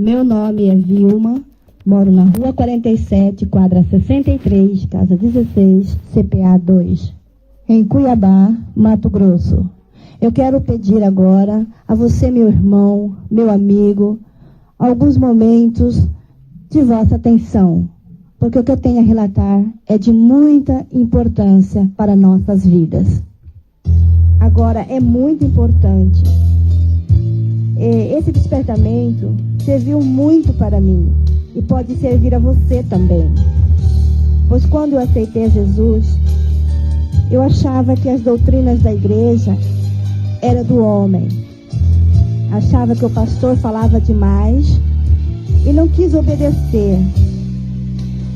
Meu nome é Vilma, moro na Rua 47, quadra 63, casa 16, CPA 2, em Cuiabá, Mato Grosso. Eu quero pedir agora a você, meu irmão, meu amigo, alguns momentos de vossa atenção, porque o que eu tenho a relatar é de muita importância para nossas vidas. Agora, é muito importante. Esse despertamento serviu muito para mim e pode servir a você também. Pois quando eu aceitei Jesus, eu achava que as doutrinas da igreja eram do homem. Achava que o pastor falava demais e não quis obedecer.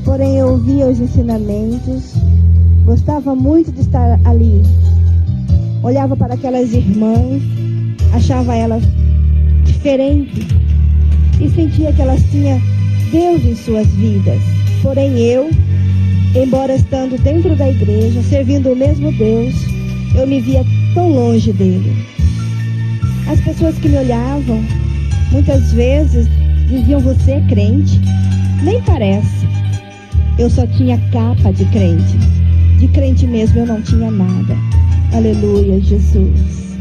Porém, eu ouvia os ensinamentos, gostava muito de estar ali. Olhava para aquelas irmãs, achava elas diferentes e sentia que elas tinham Deus em suas vidas. Porém eu, embora estando dentro da igreja, servindo o mesmo Deus, eu me via tão longe dele. As pessoas que me olhavam, muitas vezes diziam: você é crente? Nem parece. Eu só tinha capa de crente. De crente mesmo eu não tinha nada. Aleluia, Jesus.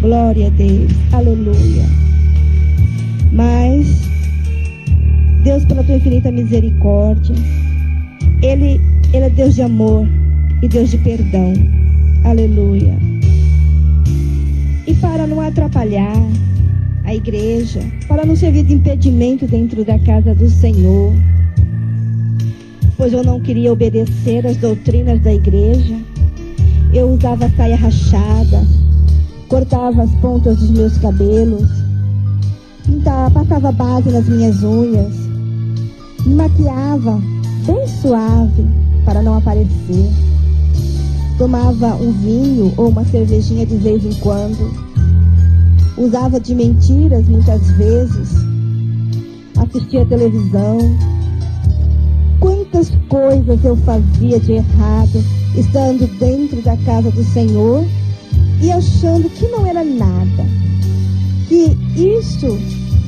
Glória a Deus. Aleluia. Mas Deus, pela tua infinita misericórdia, Ele é Deus de amor e Deus de perdão. Aleluia. E para não atrapalhar a igreja, para não servir de impedimento dentro da casa do Senhor, pois eu não queria obedecer às doutrinas da igreja, eu usava saia rachada, cortava as pontas dos meus cabelos, passava base nas minhas unhas, me maquiava bem suave para não aparecer. Tomava um vinho ou uma cervejinha de vez em quando. Usava de mentiras muitas vezes. Assistia televisão. Quantas coisas eu fazia de errado, estando dentro da casa do Senhor e achando que não era nada, que isso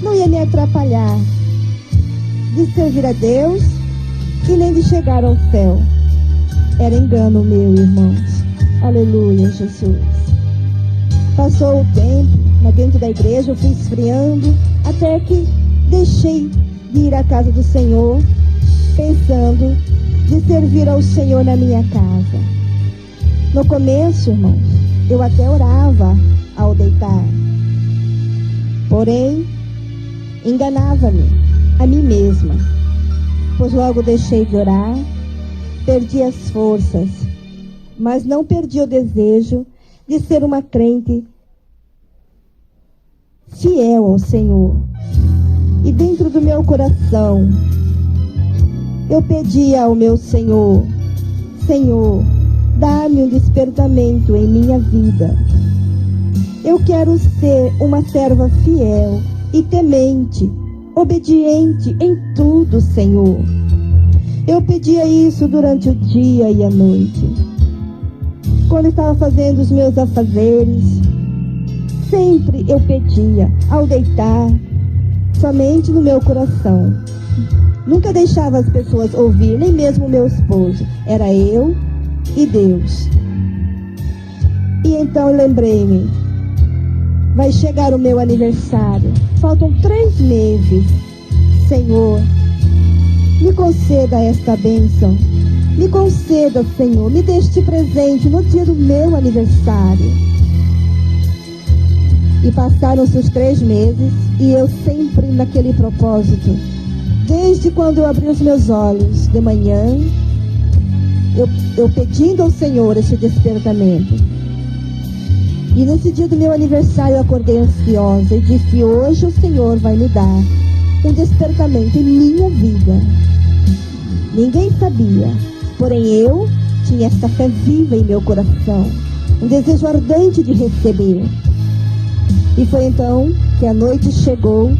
não ia me atrapalhar de servir a Deus e nem de chegar ao céu. Era engano meu, irmãos. Aleluia, Jesus. Passou o tempo dentro da igreja, eu fui esfriando, até que deixei de ir à casa do Senhor, pensando de servir ao Senhor na minha casa. No começo, irmãos, eu até orava ao deitar. Porém, enganava-me a mim mesma, pois logo deixei de orar, perdi as forças, mas não perdi o desejo de ser uma crente fiel ao Senhor. E dentro do meu coração, eu pedia ao meu Senhor: Senhor, dá-me um despertamento em minha vida. Eu quero ser uma serva fiel e temente, obediente em tudo, Senhor. Eu pedia isso durante o dia e a noite. Quando estava fazendo os meus afazeres, sempre eu pedia, ao deitar, somente no meu coração. Nunca deixava as pessoas ouvir, nem mesmo o meu esposo. Era eu e Deus. E então lembrei-me: vai chegar o meu aniversário. Faltam 3 meses. Senhor, me conceda esta bênção. Me conceda, Senhor, me dê este presente no dia do meu aniversário. E passaram-se os 3 meses e eu sempre naquele propósito. Desde quando eu abri os meus olhos de manhã, eu pedindo ao Senhor esse despertamento. E nesse dia do meu aniversário eu acordei ansiosa e disse: hoje o Senhor vai me dar um despertamento em minha vida. Ninguém sabia, porém eu tinha esta fé viva em meu coração, um desejo ardente de receber. E foi então que a noite chegou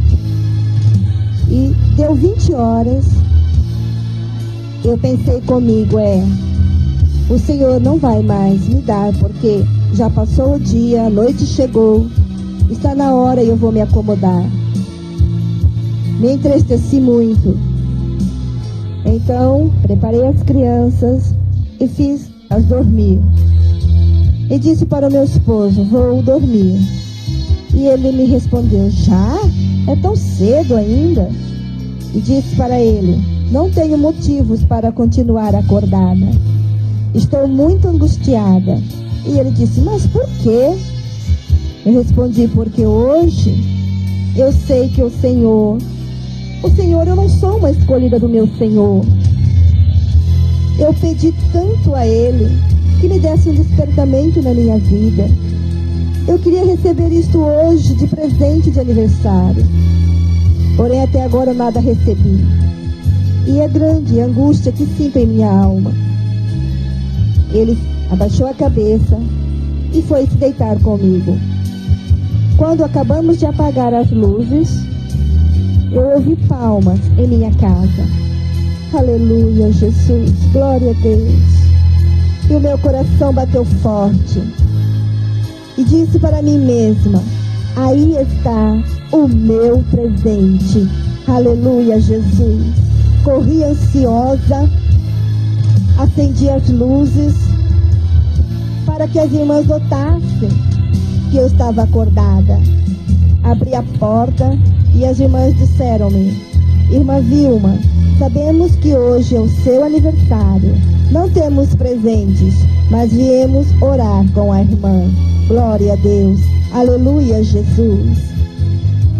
e deu 20 horas. Eu pensei comigo: o Senhor não vai mais me dar, porque já passou o dia, a noite chegou, está na hora e eu vou me acomodar. Me entristeci muito. Então, preparei as crianças e fiz-as dormir. E disse para o meu esposo: vou dormir. E ele me respondeu: já? É tão cedo ainda? E disse para ele: não tenho motivos para continuar acordada. Estou muito angustiada. E ele disse: mas por quê? Eu respondi: porque hoje eu sei que o Senhor, eu não sou uma escolhida do meu Senhor. Eu pedi tanto a Ele que me desse um despertamento na minha vida. Eu queria receber isto hoje de presente de aniversário. Porém, até agora nada recebi. E é grande a angústia que sinto em minha alma. Ele abaixou a cabeça e foi se deitar comigo. Quando acabamos de apagar as luzes, eu ouvi palmas em minha casa. Aleluia, Jesus, glória a Deus. E o meu coração bateu forte. E disse para mim mesma: aí está o meu presente. Aleluia, Jesus. Corri ansiosa, acendi as luzes para que as irmãs notassem que eu estava acordada. Abri a porta e as irmãs disseram-me: irmã Vilma, sabemos que hoje é o seu aniversário. Não temos presentes, mas viemos orar com a irmã. Glória a Deus. Aleluia, Jesus.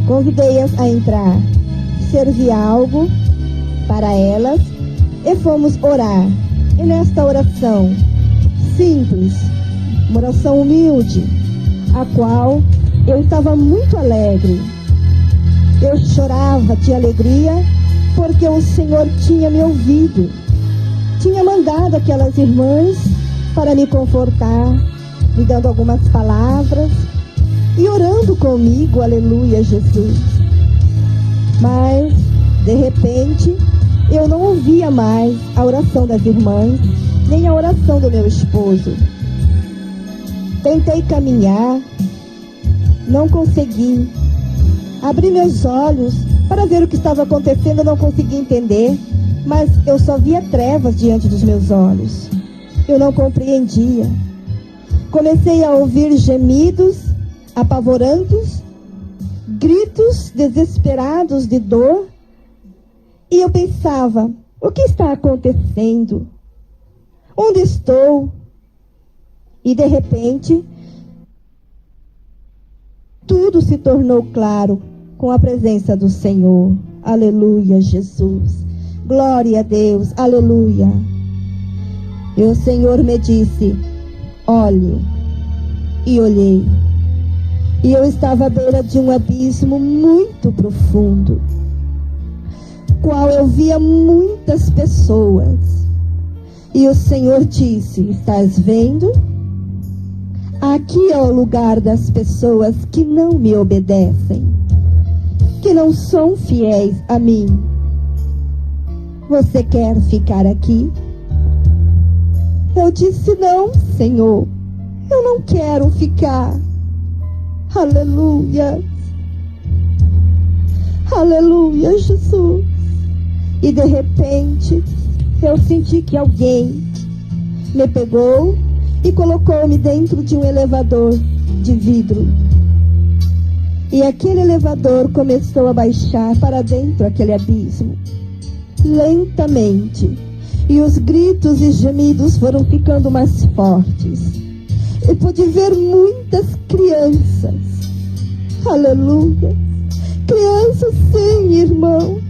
Convidei-as a entrar. Servi algo para elas e fomos orar. E nesta oração simples, uma oração humilde, a qual eu estava muito alegre. Eu chorava de alegria porque o Senhor tinha me ouvido. Tinha mandado aquelas irmãs para me confortar, me dando algumas palavras e orando comigo. Aleluia, Jesus. Mas, de repente, eu não ouvia mais a oração das irmãs, nem a oração do meu esposo. Tentei caminhar, não consegui. Abri meus olhos para ver o que estava acontecendo, eu não consegui entender, mas eu só via trevas diante dos meus olhos. Eu não compreendia. Comecei a ouvir gemidos apavorantes, gritos desesperados de dor, e eu pensava: o que está acontecendo? Onde estou? E de repente, tudo se tornou claro com a presença do Senhor. Aleluia, Jesus. Glória a Deus. Aleluia. E o Senhor me disse: olhe. E olhei. E eu estava à beira de um abismo muito profundo, qual eu via muitas pessoas. E o Senhor disse: estás vendo? Aqui é o lugar das pessoas que não me obedecem, que não são fiéis a mim. Você quer ficar aqui? Eu disse: não, Senhor, eu não quero ficar. Aleluia. Aleluia, Jesus. E de repente, eu senti que alguém me pegou e colocou-me dentro de um elevador de vidro. E aquele elevador começou a baixar para dentro daquele abismo, lentamente. E os gritos e gemidos foram ficando mais fortes. Eu pude ver muitas crianças. Aleluia. Crianças, sim, irmãos.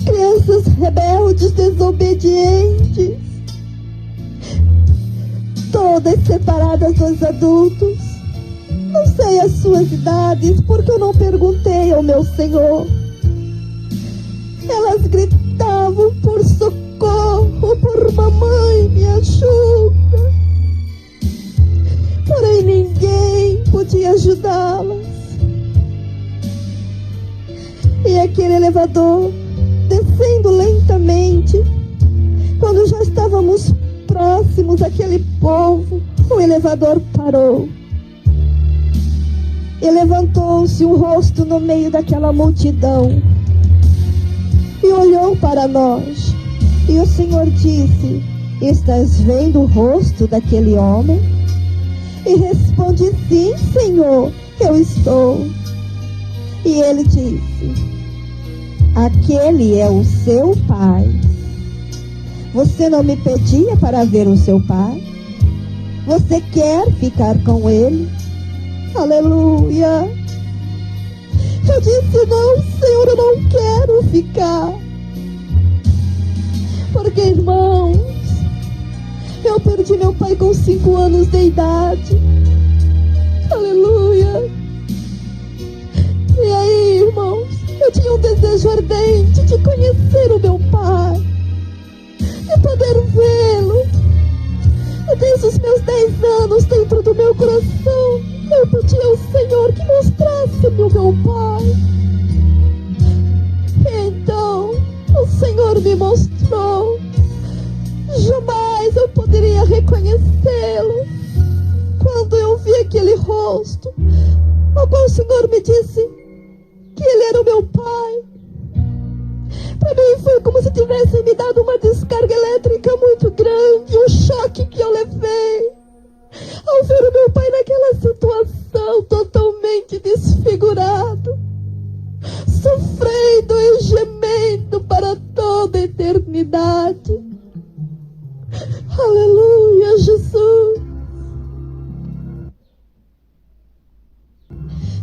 Crianças rebeldes, desobedientes. Todas separadas dos adultos. Não sei as suas idades, porque eu não perguntei ao meu Senhor. Elas gritavam por socorro, por mamãe, me ajuda. Porém, ninguém podia ajudá-las. E aquele elevador, descendo lentamente, quando já estávamos próximos àquele povo, o elevador parou. E levantou-se um rosto no meio daquela multidão. para nós. E o Senhor disse: estás vendo o rosto daquele homem? E responde: sim, Senhor, eu estou. E ele disse: aquele é o seu pai. Você não me pedia para ver o seu pai? Você quer ficar com ele? Aleluia! Eu disse: não, Senhor, eu não quero ficar. Porque, irmãos, eu perdi meu pai com 5 anos de idade. Aleluia! E aí, irmãos, eu tinha um desejo ardente de conhecer o meu pai, de poder vê-lo. E desde os meus 10 anos, dentro do meu coração, eu pedi ao Senhor que mostrasse-me o meu pai. E então, o Senhor me mostrou. Jamais eu poderia reconhecê-lo. Quando eu vi aquele rosto, ao qual o Senhor me disse que ele era o meu pai, para mim foi como se tivessem me dado uma descarga elétrica muito grande, um choque que eu levei ao ver o meu pai naquela situação, totalmente desfigurado, sofrendo e gemendo para toda a eternidade. Aleluia, Jesus!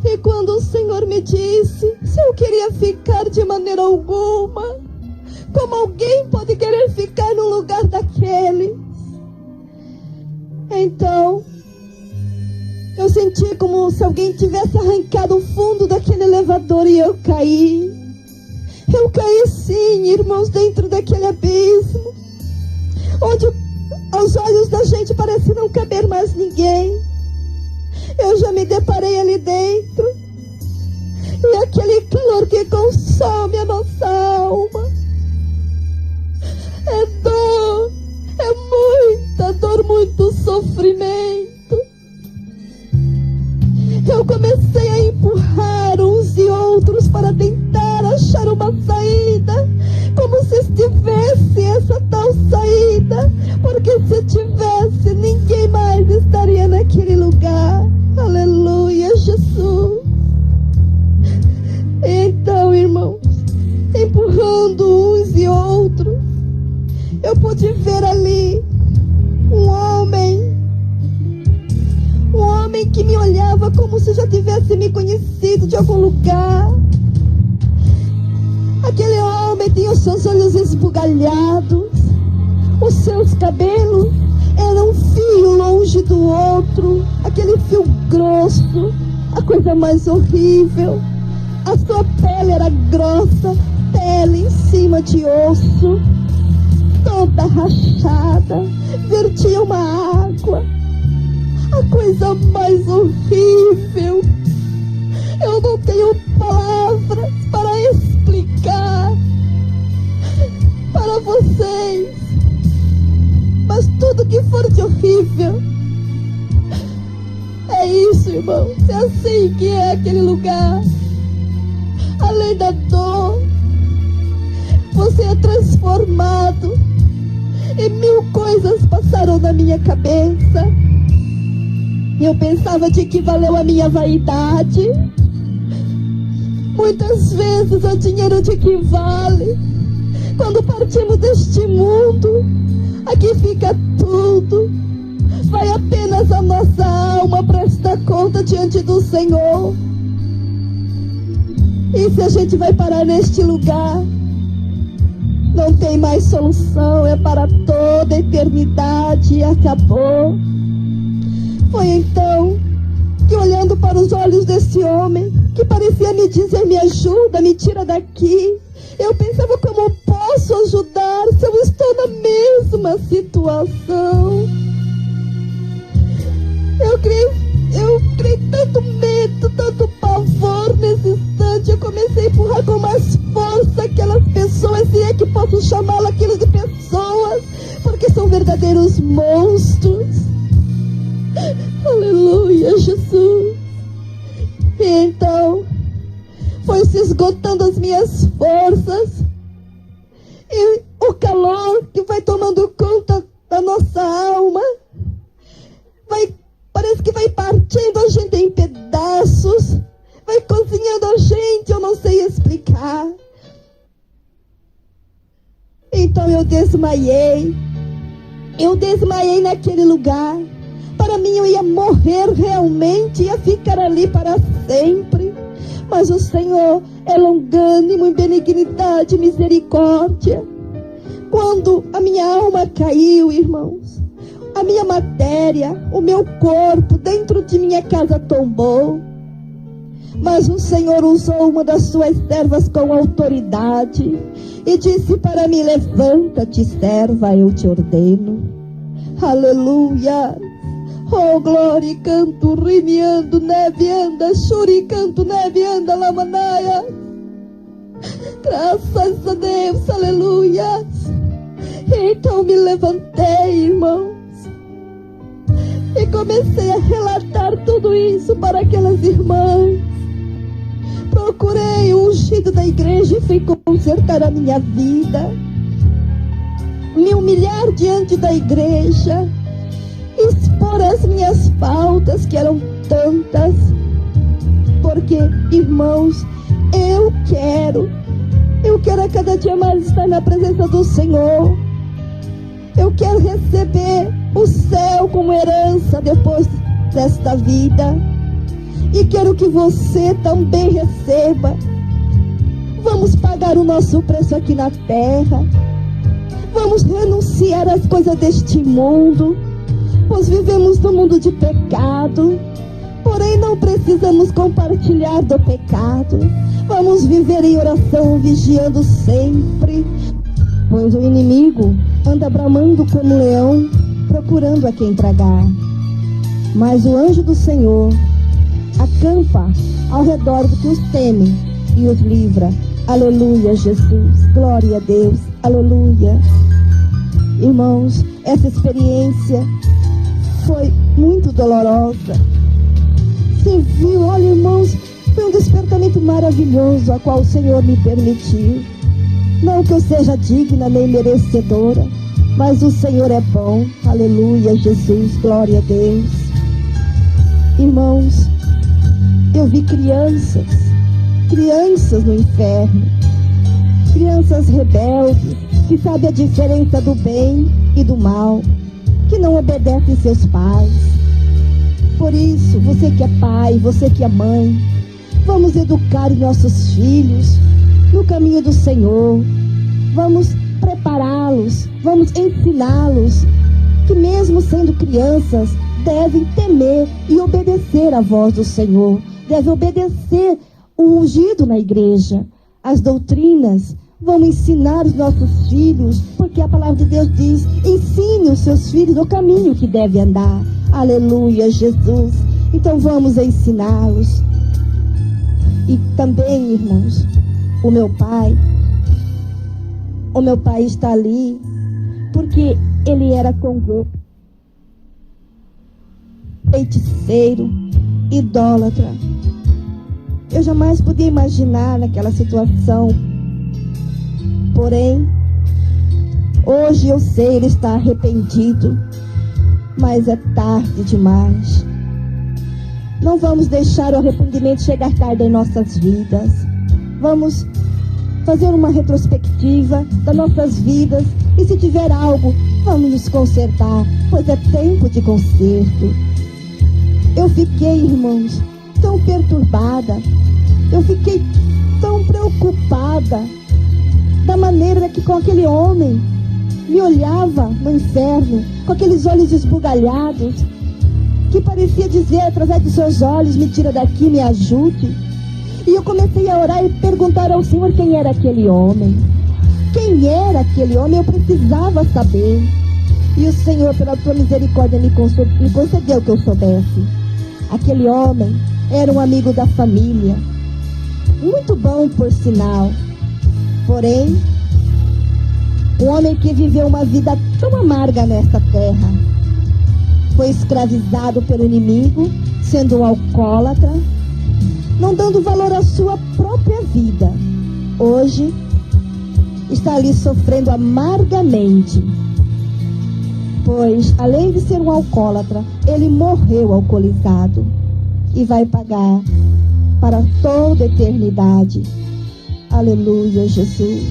E quando o Senhor me disse se eu queria ficar de maneira alguma, como alguém pode querer ficar no lugar daquele? Então, eu senti como se alguém tivesse arrancado o fundo daquele elevador e eu caí. Eu caí sim, irmãos, dentro daquele abismo, onde aos olhos da gente parece não caber mais ninguém. Eu já me deparei ali dentro, e aquele calor que consome a nossa alma é dor, é muita dor, muito sofrimento. Eu comecei a empurrar uns e outros para tentar achar uma saída, como se estivesse essa tal saída, porque se tivesse, ninguém mais estaria naquele lugar. Aleluia, Jesus! Então, irmãos, empurrando uns e outros, eu pude ver ali um homem que me olhava como se já tivesse me conhecido de algum lugar. Aquele homem tinha os seus olhos esbugalhados, os seus cabelos eram um fio longe do outro, aquele fio grosso, a coisa mais horrível. A sua pele era grossa, pele em cima de osso, toda rachada, vertia uma água, a coisa mais horrível. Eu não tenho palavras para explicar para vocês, mas tudo que for de horrível é isso, irmão. É assim que é aquele lugar. Além da dor, você é transformado, e 1000 coisas passaram na minha cabeça. Eu pensava de que valeu a minha vaidade. Muitas vezes o dinheiro de que vale. Quando partimos deste mundo, aqui fica tudo. Vai apenas a nossa alma prestar conta diante do Senhor. E se a gente vai parar neste lugar, não tem mais solução, é para toda a eternidade e acabou. Foi então que, olhando para os olhos desse homem, que parecia me dizer: me ajuda, me tira daqui, eu pensava: como posso ajudar se eu estou na mesma situação? Eu criei tanto medo, tanto pavor nesse instante. Eu comecei a empurrar com mais força aquelas pessoas, se é que posso chamá-lo aquilo de pessoas, porque são verdadeiros monstros. Aleluia, Jesus! E então foi se esgotando as minhas forças, Então eu desmaiei naquele lugar. Para mim eu ia morrer realmente, ia ficar ali para sempre. Mas o Senhor é longânimo em benignidade e misericórdia. Quando a minha alma caiu, irmãos, a minha matéria, o meu corpo dentro de minha casa tombou. Mas o Senhor usou uma das suas servas com autoridade e disse para mim: levanta-te, serva, eu te ordeno. Aleluia. Oh, glória, canto, rimiando, neve anda, churi, canto, neve anda, lamanaia. Graças a Deus, aleluia. Então me levantei, irmãos, e comecei a relatar tudo isso para aquelas irmãs. Procurei o ungido da igreja e fui consertar a minha vida, me humilhar diante da igreja, expor as minhas faltas, que eram tantas, porque, irmãos, eu quero a cada dia mais estar na presença do Senhor. Eu quero receber o céu como herança depois desta vida, e quero que você também receba. Vamos pagar o nosso preço aqui na terra, vamos renunciar às coisas deste mundo, pois vivemos num mundo de pecado, porém não precisamos compartilhar do pecado. Vamos viver em oração, vigiando sempre, pois o inimigo anda bramando como um leão, procurando a quem tragar. Mas o anjo do Senhor acampa ao redor do que os temem e os livra. Aleluia, Jesus, glória a Deus, aleluia. Irmãos, essa experiência foi muito dolorosa. Você viu, olha, irmãos, foi um despertamento maravilhoso a qual o Senhor me permitiu. Não que eu seja digna nem merecedora, mas o Senhor é bom. Aleluia, Jesus, glória a Deus. Irmãos, eu vi crianças no inferno, crianças rebeldes, que sabem a diferença do bem e do mal, que não obedecem seus pais. Por isso, você que é pai, você que é mãe, vamos educar os nossos filhos no caminho do Senhor. Vamos prepará-los, vamos ensiná-los que mesmo sendo crianças, devem temer e obedecer à voz do Senhor. Devem obedecer o ungido na igreja. As doutrinas, vamos ensinar os nossos filhos, porque a palavra de Deus diz: ensine os seus filhos no caminho que deve andar. Aleluia, Jesus. Então vamos ensiná-los. E também, irmãos, o meu pai está ali porque ele era convicto, feiticeiro, idólatra. Eu jamais podia imaginar naquela situação. Porém, hoje eu sei, ele está arrependido, mas é tarde demais. Não vamos deixar o arrependimento chegar tarde em nossas vidas. Vamos fazer uma retrospectiva das nossas vidas, e se tiver algo, vamos nos consertar, pois é tempo de conserto. Eu fiquei, irmãos, tão perturbada, eu fiquei tão preocupada da maneira que com aquele homem me olhava no inferno, com aqueles olhos esbugalhados, que parecia dizer através dos seus olhos: me tira daqui, me ajude. E eu comecei a orar e perguntar ao Senhor quem era aquele homem. Quem era aquele homem? Eu precisava saber. E o Senhor, pela tua misericórdia, me concedeu que eu soubesse. Aquele homem era um amigo da família, muito bom por sinal. Porém, um homem que viveu uma vida tão amarga nesta terra. Foi escravizado pelo inimigo, sendo um alcoólatra, não dando valor à sua própria vida. Hoje, está ali sofrendo amargamente, pois, além de ser um alcoólatra, ele morreu alcoolizado e vai pagar para toda a eternidade. Aleluia, Jesus.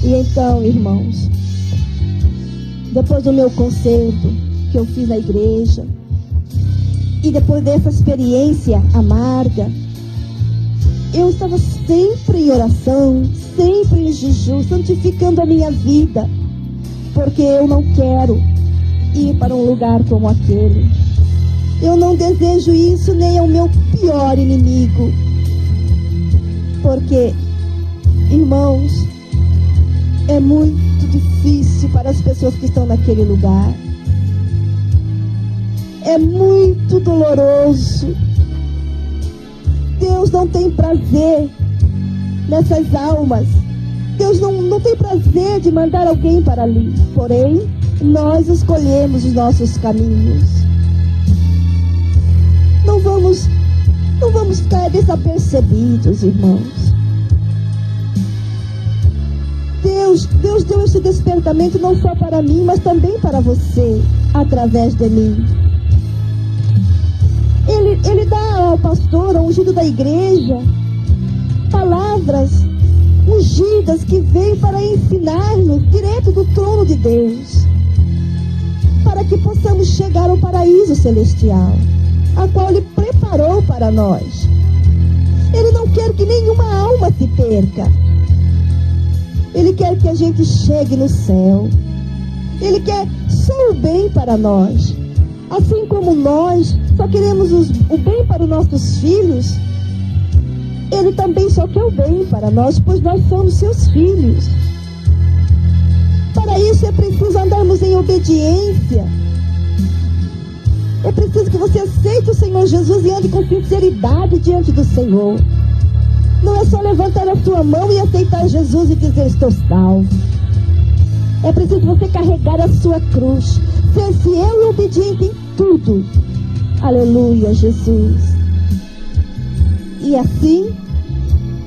E então, irmãos, depois do meu concerto que eu fiz na igreja, e depois dessa experiência amarga, eu estava sempre em oração, sempre em jejum, santificando a minha vida, porque eu não quero ir para um lugar como aquele. Eu não desejo isso nem ao meu pior inimigo, porque, irmãos, é muito difícil para as pessoas que estão naquele lugar. É muito doloroso. Deus não tem prazer nessas almas. Deus não tem prazer de mandar alguém para ali. Porém, nós escolhemos os nossos caminhos. Não vamos ficar desapercebidos, irmãos. Deus deu esse despertamento não só para mim, mas também para você, através de mim. Ele dá ao pastor, ao ungido da igreja, palavras ungidas que vêm para ensinar-nos direto do trono de Deus, para que possamos chegar ao paraíso celestial, a qual Ele preparou para nós. Ele não quer que nenhuma alma se perca. Ele quer que a gente chegue no céu. Ele quer só o bem para nós. Assim como nós só queremos o bem para os nossos filhos, Ele também só quer o bem para nós, pois nós somos seus filhos. Para isso é preciso andarmos em obediência. É preciso que você aceite o Senhor Jesus e ande com sinceridade diante do Senhor. Não é só levantar a sua mão e aceitar Jesus e dizer: estou salvo. É preciso você carregar a sua cruz, ser fiel e obediente em tudo. Aleluia, Jesus. E assim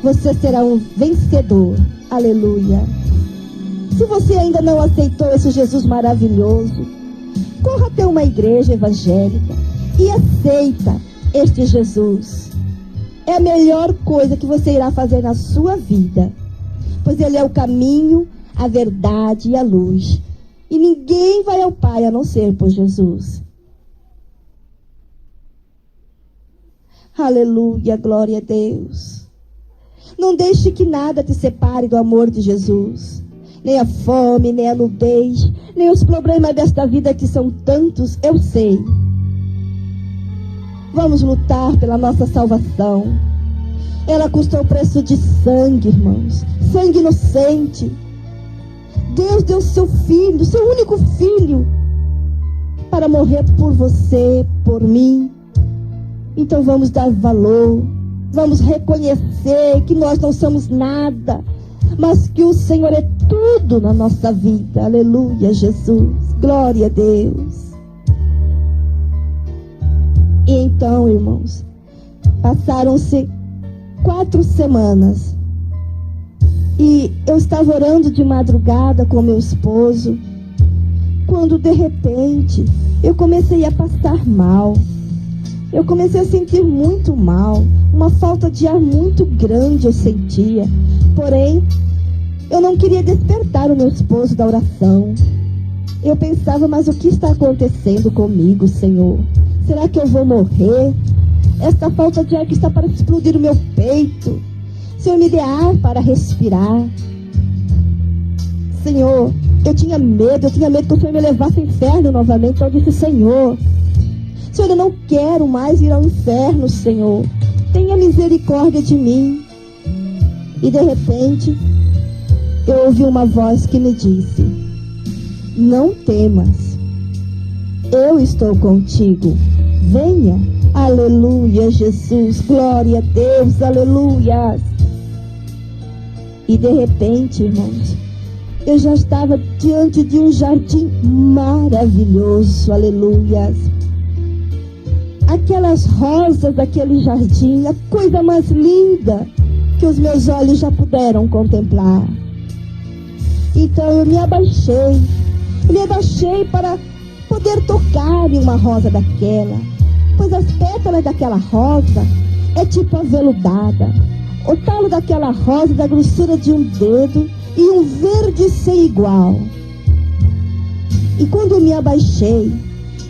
você será um vencedor. Aleluia. Se você ainda não aceitou esse Jesus maravilhoso, corra até uma igreja evangélica e aceita este Jesus. É a melhor coisa que você irá fazer na sua vida, pois Ele é o caminho, a verdade e a luz. E ninguém vai ao Pai a não ser por Jesus. Aleluia, glória a Deus. Não deixe que nada te separe do amor de Jesus. Nem a fome, nem a nudez, nem os problemas desta vida que são tantos, eu sei. Vamos lutar pela nossa salvação. Ela custou o preço de sangue, irmãos. Sangue inocente. Deus deu seu filho, seu único filho, para morrer por você, por mim. Então vamos dar valor. Vamos reconhecer que nós não somos nada, mas que o Senhor é tudo na nossa vida. Aleluia, Jesus. Glória a Deus. E então, irmãos, passaram-se 4 semanas. E eu estava orando de madrugada com meu esposo, quando de repente eu comecei a passar mal. Eu comecei a sentir muito mal, uma falta de ar muito grande eu sentia. Porém, eu não queria despertar o meu esposo da oração. Eu pensava: mas o que está acontecendo comigo, Senhor? Será que eu vou morrer? Esta falta de ar que está para explodir o meu peito. Senhor, me dê ar para respirar. Senhor, eu tinha medo que o Senhor me levasse ao inferno novamente. Então eu disse: Senhor, eu não quero mais ir ao inferno, Senhor. Tenha misericórdia de mim. E de repente, eu ouvi uma voz que me disse: não temas, eu estou contigo. Venha. Aleluia, Jesus. Glória a Deus. Aleluia. E de repente, irmãos, eu já estava diante de um jardim maravilhoso. Aleluia. Aquelas rosas daquele jardim, a coisa mais linda que os meus olhos já puderam contemplar. Então eu me abaixei para poder tocar em uma rosa daquela, pois as pétalas daquela rosa é tipo aveludada. O talo daquela rosa da grossura de um dedo e um verde sem igual. E quando me abaixei,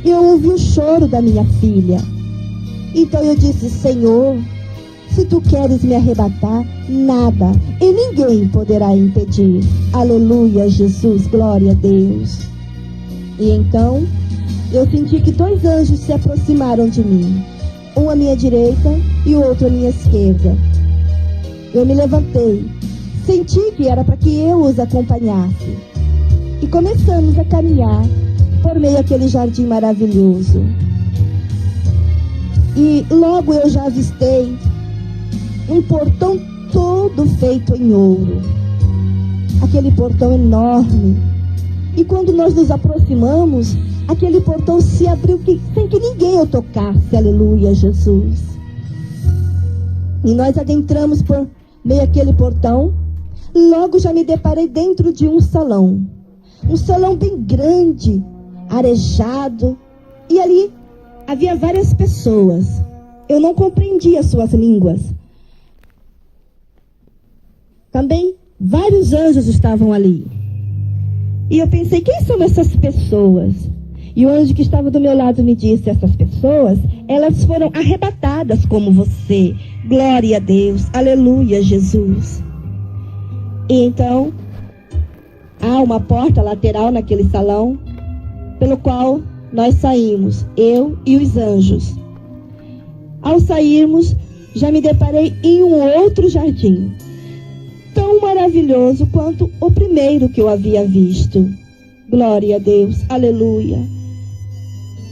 eu ouvi o choro da minha filha. Então eu disse: Senhor, se tu queres me arrebatar, nada e ninguém poderá impedir. Aleluia, Jesus, glória a Deus. E então eu senti que 2 anjos se aproximaram de mim, um à minha direita e o outro à minha esquerda. Eu me levantei, senti que era para que eu os acompanhasse, e começamos a caminhar por meio daquele jardim maravilhoso. E logo eu já avistei um portão todo feito em ouro, aquele portão enorme. E quando nós nos aproximamos, aquele portão se abriu sem que ninguém o tocasse. Aleluia, Jesus. E nós adentramos por meio daquele portão. Logo já me deparei dentro de um salão bem grande, arejado. E ali havia várias pessoas. Eu não compreendia suas línguas. Também vários anjos estavam ali. E eu pensei: quem são essas pessoas? E o anjo que estava do meu lado me disse: essas pessoas, elas foram arrebatadas como você. Glória a Deus, aleluia, Jesus. E então, há uma porta lateral naquele salão, pelo qual nós saímos, eu e os anjos. Ao sairmos, já me deparei em um outro jardim, tão maravilhoso quanto o primeiro que eu havia visto. Glória a Deus, aleluia.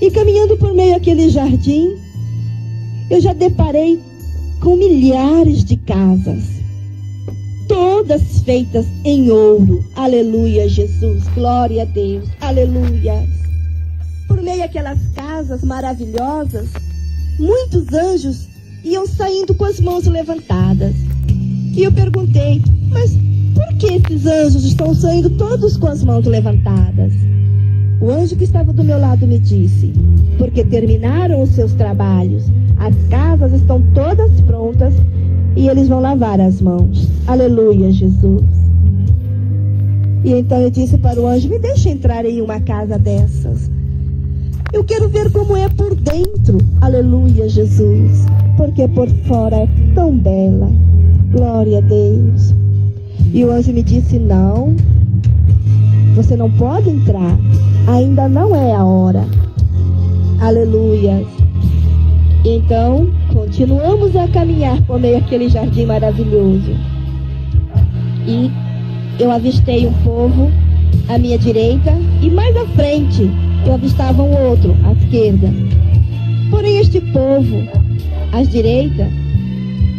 E caminhando por meio daquele jardim, eu já deparei com milhares de casas, todas feitas em ouro. Aleluia, Jesus, glória a Deus, aleluia. Por meio daquelas casas maravilhosas, muitos anjos iam saindo com as mãos levantadas. E eu perguntei: mas por que esses anjos estão saindo todos com as mãos levantadas? O anjo que estava do meu lado me disse: porque terminaram os seus trabalhos, as casas estão todas prontas e eles vão lavar as mãos. Aleluia, Jesus. E então eu disse para o anjo: me deixa entrar em uma casa dessas. Eu quero ver como é por dentro. Aleluia, Jesus. Porque por fora é tão bela. Glória a Deus. E o anjo me disse: não, você não pode entrar, ainda não é a hora. Aleluia. Então continuamos a caminhar por meio daquele jardim maravilhoso. E eu avistei um povo à minha direita, e mais à frente eu avistava um outro à esquerda. Porém este povo à direita,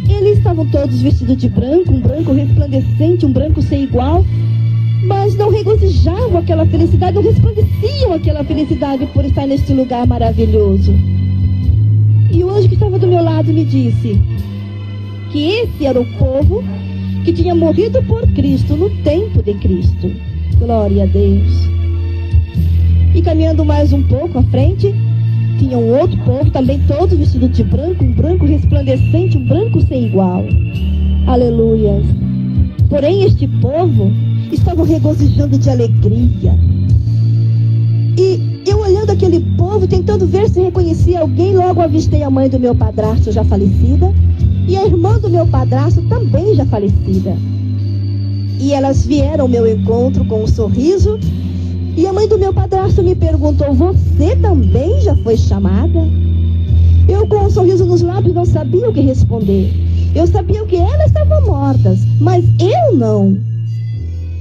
eles estavam todos vestidos de branco, um branco resplandecente, um branco sem igual, mas não regozijavam aquela felicidade, não resplandeciam aquela felicidade por estar neste lugar maravilhoso. E o anjo que estava do meu lado me disse que esse era o povo que tinha morrido por Cristo no tempo de Cristo. Glória a Deus. E caminhando mais um pouco à frente, tinha um outro povo, também todos vestidos de branco, um branco resplandecente, um branco sem igual. Aleluia. Porém este povo estavam regozijando de alegria. E eu olhando aquele povo, tentando ver se reconhecia alguém, logo avistei a mãe do meu padrasto já falecida, e a irmã do meu padrasto também já falecida. E elas vieram ao meu encontro com um sorriso, e a mãe do meu padrasto me perguntou: você também já foi chamada? Eu, com um sorriso nos lábios, não sabia o que responder. Eu sabia que elas estavam mortas, mas eu não.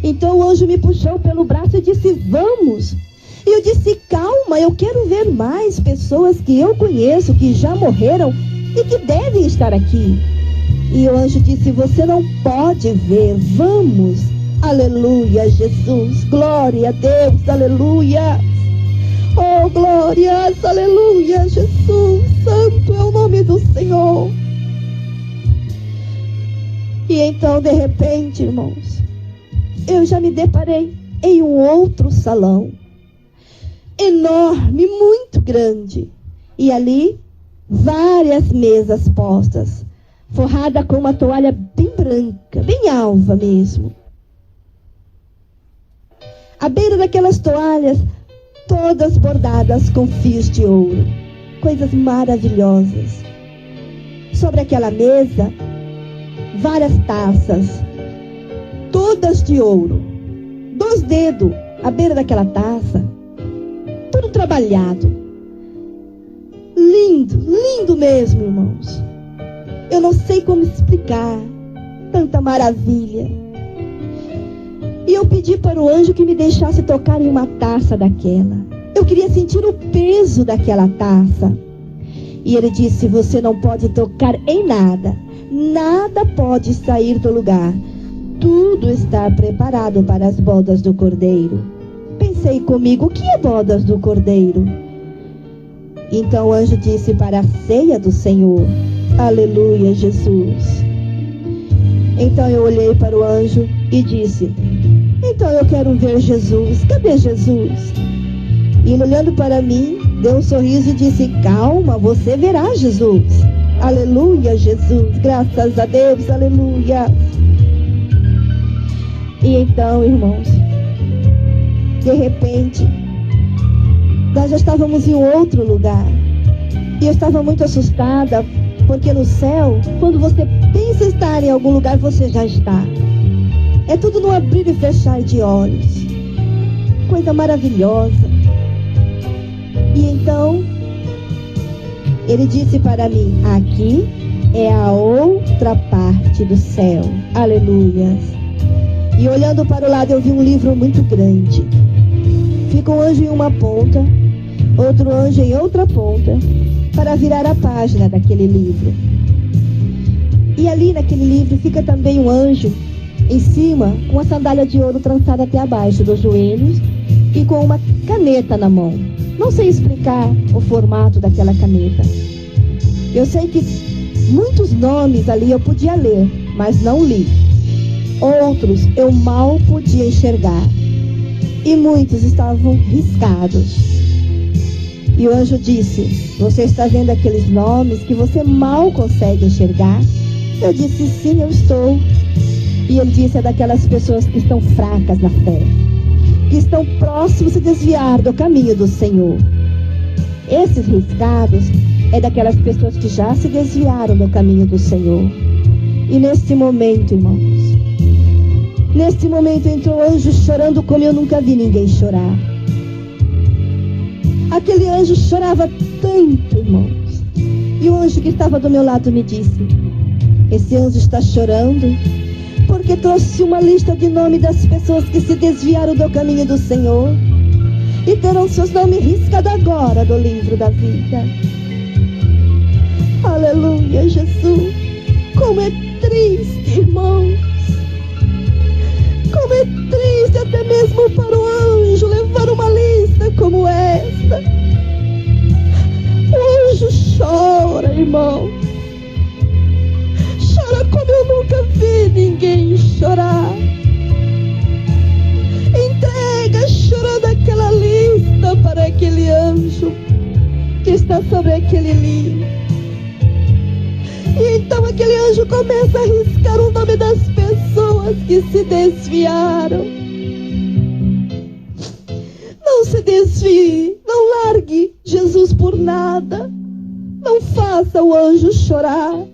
Então o anjo me puxou pelo braço e disse: vamos. E eu disse: calma, eu quero ver mais pessoas que eu conheço, que já morreram e que devem estar aqui. E o anjo disse: você não pode ver, vamos. Aleluia, Jesus, glória a Deus, aleluia. Oh, glórias, aleluia, Jesus, santo é o nome do Senhor. E então, de repente, irmãos, eu já me deparei em um outro salão, enorme, muito grande. E ali, várias mesas postas, forrada com uma toalha bem branca, bem alva mesmo. À beira daquelas toalhas, todas bordadas com fios de ouro. Coisas maravilhosas. Sobre aquela mesa, várias taças, todas de ouro. 2 dedos à beira daquela taça. Tudo trabalhado. Lindo, lindo mesmo, irmãos. Eu não sei como explicar tanta maravilha. E eu pedi para o anjo que me deixasse tocar em uma taça daquela. Eu queria sentir o peso daquela taça. E ele disse: você não pode tocar em nada. Nada pode sair do lugar. Tudo está preparado para as bodas do Cordeiro. Pensei comigo: o que é bodas do Cordeiro? Então o anjo disse: para a ceia do Senhor. Aleluia, Jesus. Então eu olhei para o anjo e disse: então eu quero ver Jesus. Cadê Jesus? E ele, olhando para mim, deu um sorriso e disse: calma, você verá Jesus. Aleluia, Jesus. Graças a Deus, aleluia. E então, irmãos, de repente, nós já estávamos em outro lugar. E eu estava muito assustada, porque no céu, quando você pensa estar em algum lugar, você já está. É tudo no abrir e fechar de olhos. Coisa maravilhosa. E então, ele disse para mim: aqui é a outra parte do céu. Aleluia. E olhando para o lado, eu vi um livro muito grande. Fica um anjo em uma ponta, outro anjo em outra ponta, para virar a página daquele livro. E ali naquele livro fica também um anjo em cima, com a sandália de ouro trançada até abaixo dos joelhos e com uma caneta na mão. Não sei explicar o formato daquela caneta. Eu sei que muitos nomes ali eu podia ler, mas não li. Outros eu mal podia enxergar. E muitos estavam riscados. E o anjo disse: você está vendo aqueles nomes que você mal consegue enxergar? Eu disse: sim, eu estou. E ele disse: é daquelas pessoas que estão fracas na fé, que estão próximos de se desviar do caminho do Senhor. Esses riscados é daquelas pessoas que já se desviaram do caminho do Senhor. E neste momento, irmãos, neste momento entrou o anjo chorando como eu nunca vi ninguém chorar. Aquele anjo chorava tanto, irmãos. E o anjo que estava do meu lado me disse: esse anjo está chorando porque trouxe uma lista de nomes das pessoas que se desviaram do caminho do Senhor e terão seus nomes riscados agora do livro da vida. Aleluia, Jesus. Como é triste, irmãos. Como é triste até mesmo para o anjo levar uma lista como esta. O anjo chora, irmão. Chora como eu nunca vi ninguém chorar. Entrega chorando aquela lista para aquele anjo que está sobre aquele livro. E então aquele anjo começa a riscar o nome das pessoas que se desviaram. Não se desvie, não largue Jesus por nada. Não faça o anjo chorar.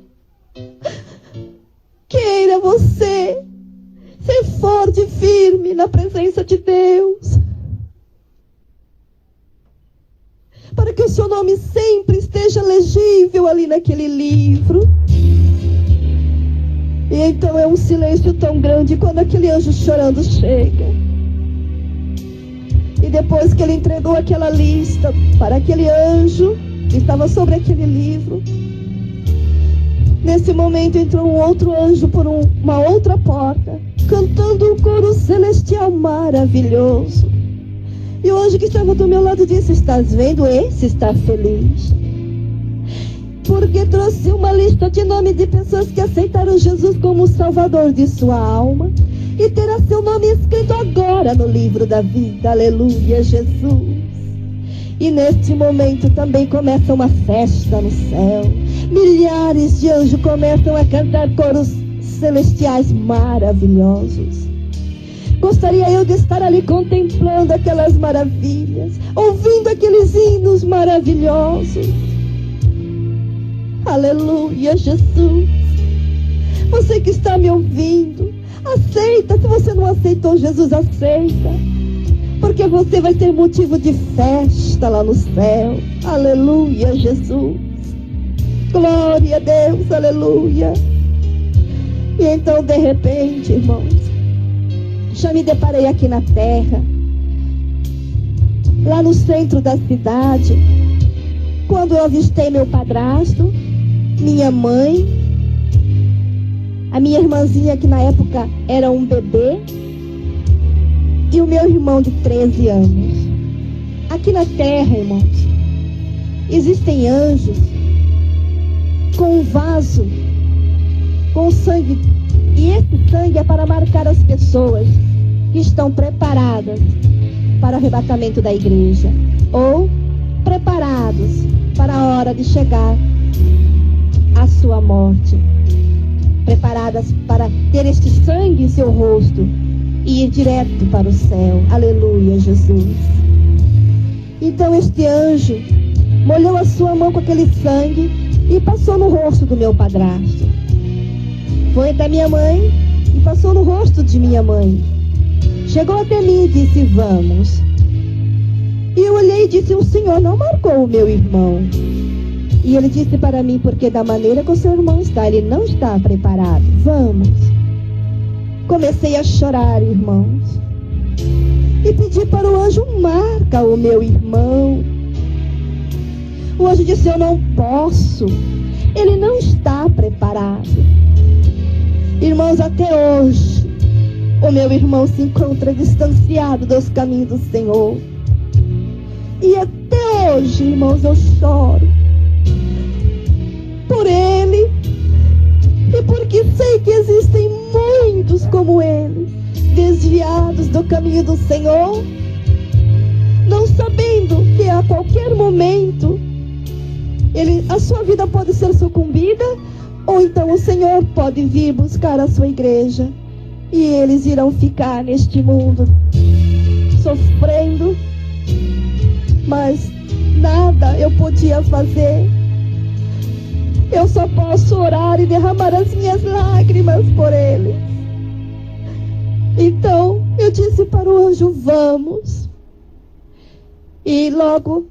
Queira você ser forte e firme na presença de Deus, para que o seu nome sempre esteja legível ali naquele livro. E então é um silêncio tão grande quando aquele anjo chorando chega. E depois que ele entregou aquela lista para aquele anjo que estava sobre aquele livro, nesse momento entrou um outro anjo por uma outra porta, cantando um coro celestial maravilhoso. E o anjo que estava do meu lado disse: estás vendo? Esse está feliz, porque trouxe uma lista de nomes de pessoas que aceitaram Jesus como o Salvador de sua alma, e terá seu nome escrito agora no livro da vida. Aleluia, Jesus. E neste momento também começa uma festa no céu. Milhares de anjos começam a cantar coros celestiais maravilhosos. Gostaria eu de estar ali contemplando aquelas maravilhas, ouvindo aqueles hinos maravilhosos. Aleluia, Jesus. Você que está me ouvindo, aceita. Se você não aceitou Jesus, aceita. Porque você vai ter motivo de festa lá no céu. Aleluia, Jesus. Glória a Deus, aleluia. E então, de repente, irmãos, já me deparei aqui na terra, lá no centro da cidade, quando eu avistei meu padrasto, minha mãe, a minha irmãzinha, que na época era um bebê, e o meu irmão de 13 anos. Aqui na terra, irmãos, existem anjos com um vaso, com sangue, e esse sangue é para marcar as pessoas que estão preparadas para o arrebatamento da igreja, ou preparados para a hora de chegar à sua morte, preparadas para ter este sangue em seu rosto e ir direto para o céu. Aleluia, Jesus. Então este anjo molhou a sua mão com aquele sangue e passou no rosto do meu padrasto. Foi até minha mãe e passou no rosto de minha mãe. Chegou até mim e disse: vamos. E eu olhei e disse: o Senhor não marcou o meu irmão. E ele disse para mim: porque da maneira que o seu irmão está, ele não está preparado. Vamos. Comecei a chorar, irmãos, e pedi para o anjo: marca o meu irmão. O anjo disse: eu não posso, ele não está preparado. Irmãos, até hoje o meu irmão se encontra distanciado dos caminhos do Senhor. E até hoje, irmãos, eu choro por ele, e porque sei que existem muitos como ele, desviados do caminho do Senhor, não sabendo que a qualquer momento a sua vida pode ser sucumbida, ou então o Senhor pode vir buscar a sua igreja, e eles irão ficar neste mundo sofrendo. Mas nada eu podia fazer. Eu só posso orar e derramar as minhas lágrimas por ele. Então eu disse para o anjo: vamos. E logo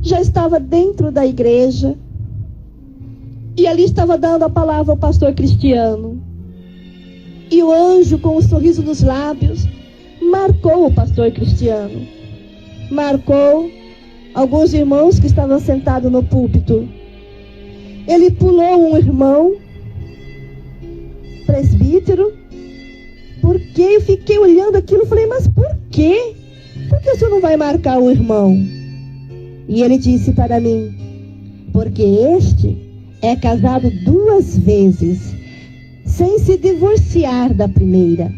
já estava dentro da igreja, e ali estava dando a palavra ao pastor Cristiano. E o anjo, com um sorriso nos lábios, marcou o pastor Cristiano. Marcou alguns irmãos que estavam sentados no púlpito. Ele pulou um irmão, presbítero, porque eu fiquei olhando aquilo e falei: mas por quê? Por que o senhor não vai marcar o irmão? E ele disse para mim: porque este é casado 2 vezes, sem se divorciar da primeira.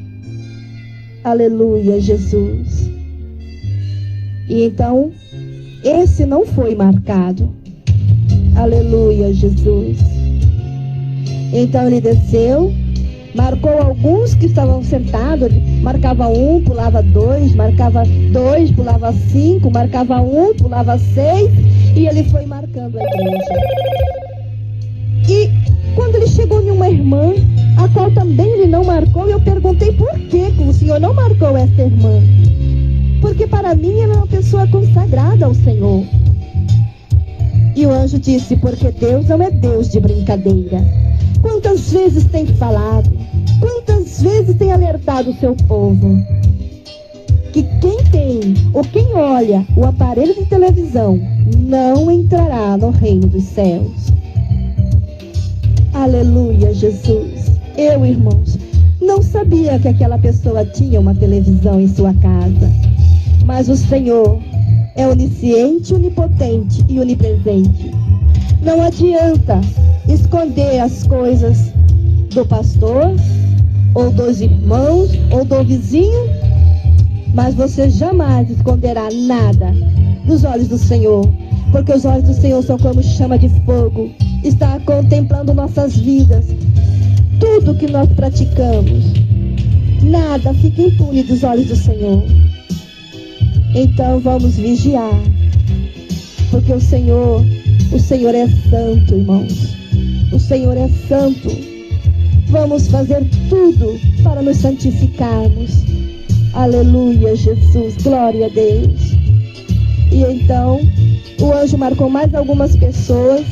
Aleluia, Jesus. E então, esse não foi marcado. Aleluia, Jesus. Então ele desceu, marcou alguns que estavam sentados, marcava 1, pulava 2, marcava 2, pulava 5, marcava 1, pulava 6, e ele foi marcando a igreja. E quando ele chegou em uma irmã, a qual também ele não marcou, eu perguntei: por que o Senhor não marcou essa irmã? Porque para mim ela é uma pessoa consagrada ao Senhor. E o anjo disse: porque Deus não é Deus de brincadeira. Quantas vezes tem falado, quantas vezes tem alertado o seu povo, que quem tem ou quem olha o aparelho de televisão não entrará no reino dos céus. Aleluia, Jesus. Eu, irmãos, não sabia que aquela pessoa tinha uma televisão em sua casa. Mas o Senhor é onisciente, onipotente e onipresente. Não adianta esconder as coisas do pastor, ou dos irmãos, ou do vizinho, mas você jamais esconderá nada dos olhos do Senhor, porque os olhos do Senhor são como chama de fogo, está contemplando nossas vidas, tudo que nós praticamos, nada fica impune dos olhos do Senhor. Então vamos vigiar, porque o Senhor é santo, irmãos. O Senhor é santo. Vamos fazer tudo para nos santificarmos. Aleluia, Jesus, glória a Deus. E então o anjo marcou mais algumas pessoas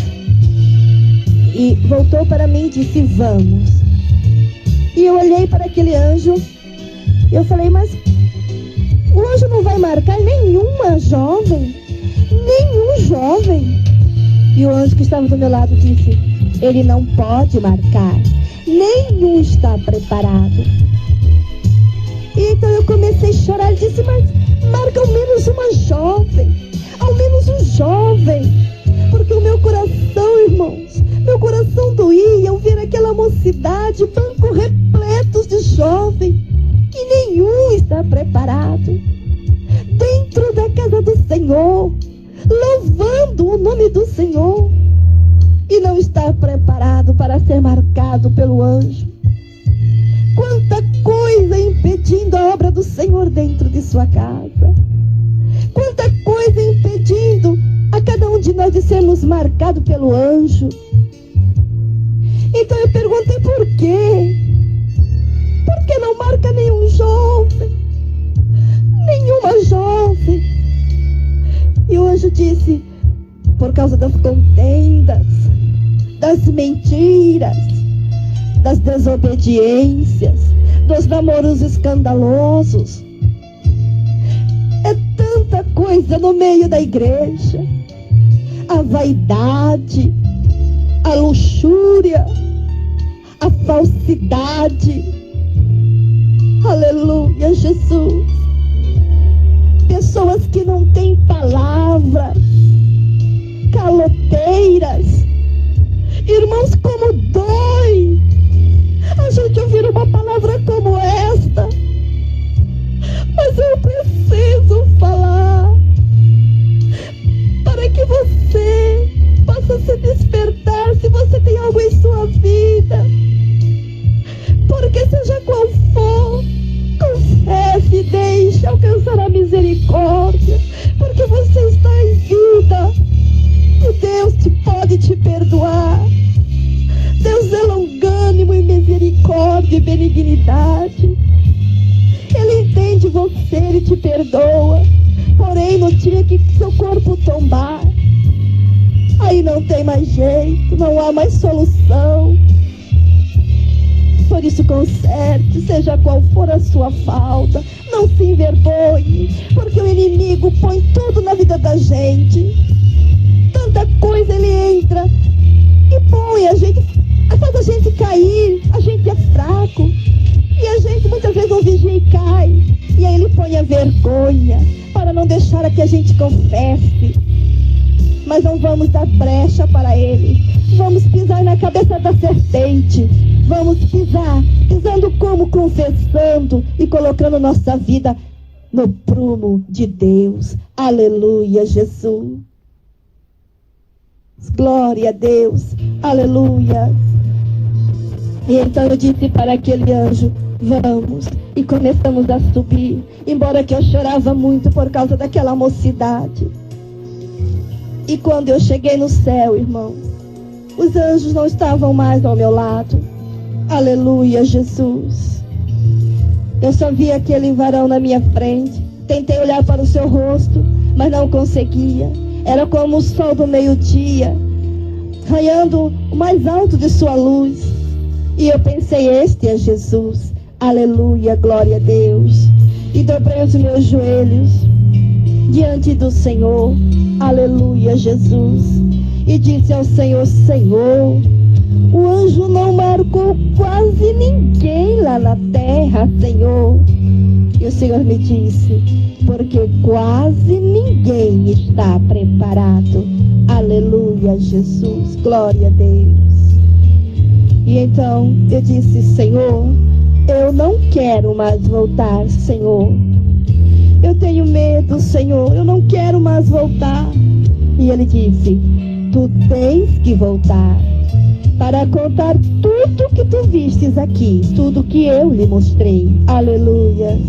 e voltou para mim e disse: vamos. E eu olhei para aquele anjo e eu falei: mas o anjo não vai marcar nenhuma jovem? Nenhum jovem. E o anjo que estava do meu lado disse: ele não pode marcar, nenhum está preparado. E então eu comecei a chorar e disse: mas marca ao menos uma jovem, ao menos um jovem. Porque o meu coração, irmãos, meu coração doía ao ver aquela mocidade, banco repletos de jovens, que nenhum está preparado, dentro da casa do Senhor, louvando o nome do Senhor, e não está preparado para ser marcado pelo anjo. Quanta coisa impedindo a obra do Senhor dentro de sua casa. Quanta coisa impedindo a cada um de nós de sermos marcados pelo anjo. Então eu perguntei: por quê? Por que não marca nenhum jovem? Nenhuma jovem. E o anjo disse: por causa das contendas, das mentiras, das desobediências, dos namoros escandalosos. É tanta coisa no meio da igreja. A vaidade, a luxúria, a falsidade. Aleluia, Jesus. Pessoas que não têm palavra, caloteiras. Irmãos, como dói a gente ouvir uma palavra como esta. Mas eu preciso falar para que você possa se despertar, se você tem algo em sua vida. Porque seja qual for, confesse e deixe alcançar a misericórdia. Porque você está em vida e Deus pode te perdoar. Deus é longânimo em misericórdia e benignidade. Ele entende você, Ele te perdoa. Porém, no dia que seu corpo tombar, aí não tem mais jeito, não há mais solução. Por isso, conserte, seja qual for a sua falta. Não se envergonhe, porque o inimigo põe tudo na vida da gente. Tanta coisa ele entra e põe a gente, faz a gente cair. A gente é fraco e a gente muitas vezes não vigia e cai. E aí ele põe a vergonha para não deixar que a gente confesse. Mas não vamos dar brecha para ele. Vamos pisar na cabeça da serpente. Vamos pisar, pisando como? Confessando e colocando nossa vida no prumo de Deus. Aleluia, Jesus. Glória a Deus. Aleluia. E então eu disse para aquele anjo: vamos. E começamos a subir. Embora que eu chorava muito por causa daquela mocidade. E quando eu cheguei no céu, irmão, os anjos não estavam mais ao meu lado. Aleluia, Jesus. Eu só vi aquele varão na minha frente. Tentei olhar para o seu rosto, mas não conseguia. Era como o sol do meio-dia, raiando o mais alto de sua luz. E eu pensei: este é Jesus. Aleluia, glória a Deus. E dobrei os meus joelhos diante do Senhor. Aleluia, Jesus. E disse ao Senhor: Senhor, o anjo não marcou quase ninguém lá na terra, Senhor. E o Senhor me disse: porque quase ninguém está preparado. Aleluia, Jesus, glória a Deus. E então eu disse: Senhor, eu não quero mais voltar, Senhor. Eu tenho medo, Senhor, eu não quero mais voltar. E ele disse: tu tens que voltar. para contar tudo que tu vistes aqui, tudo que eu lhe mostrei. Aleluia.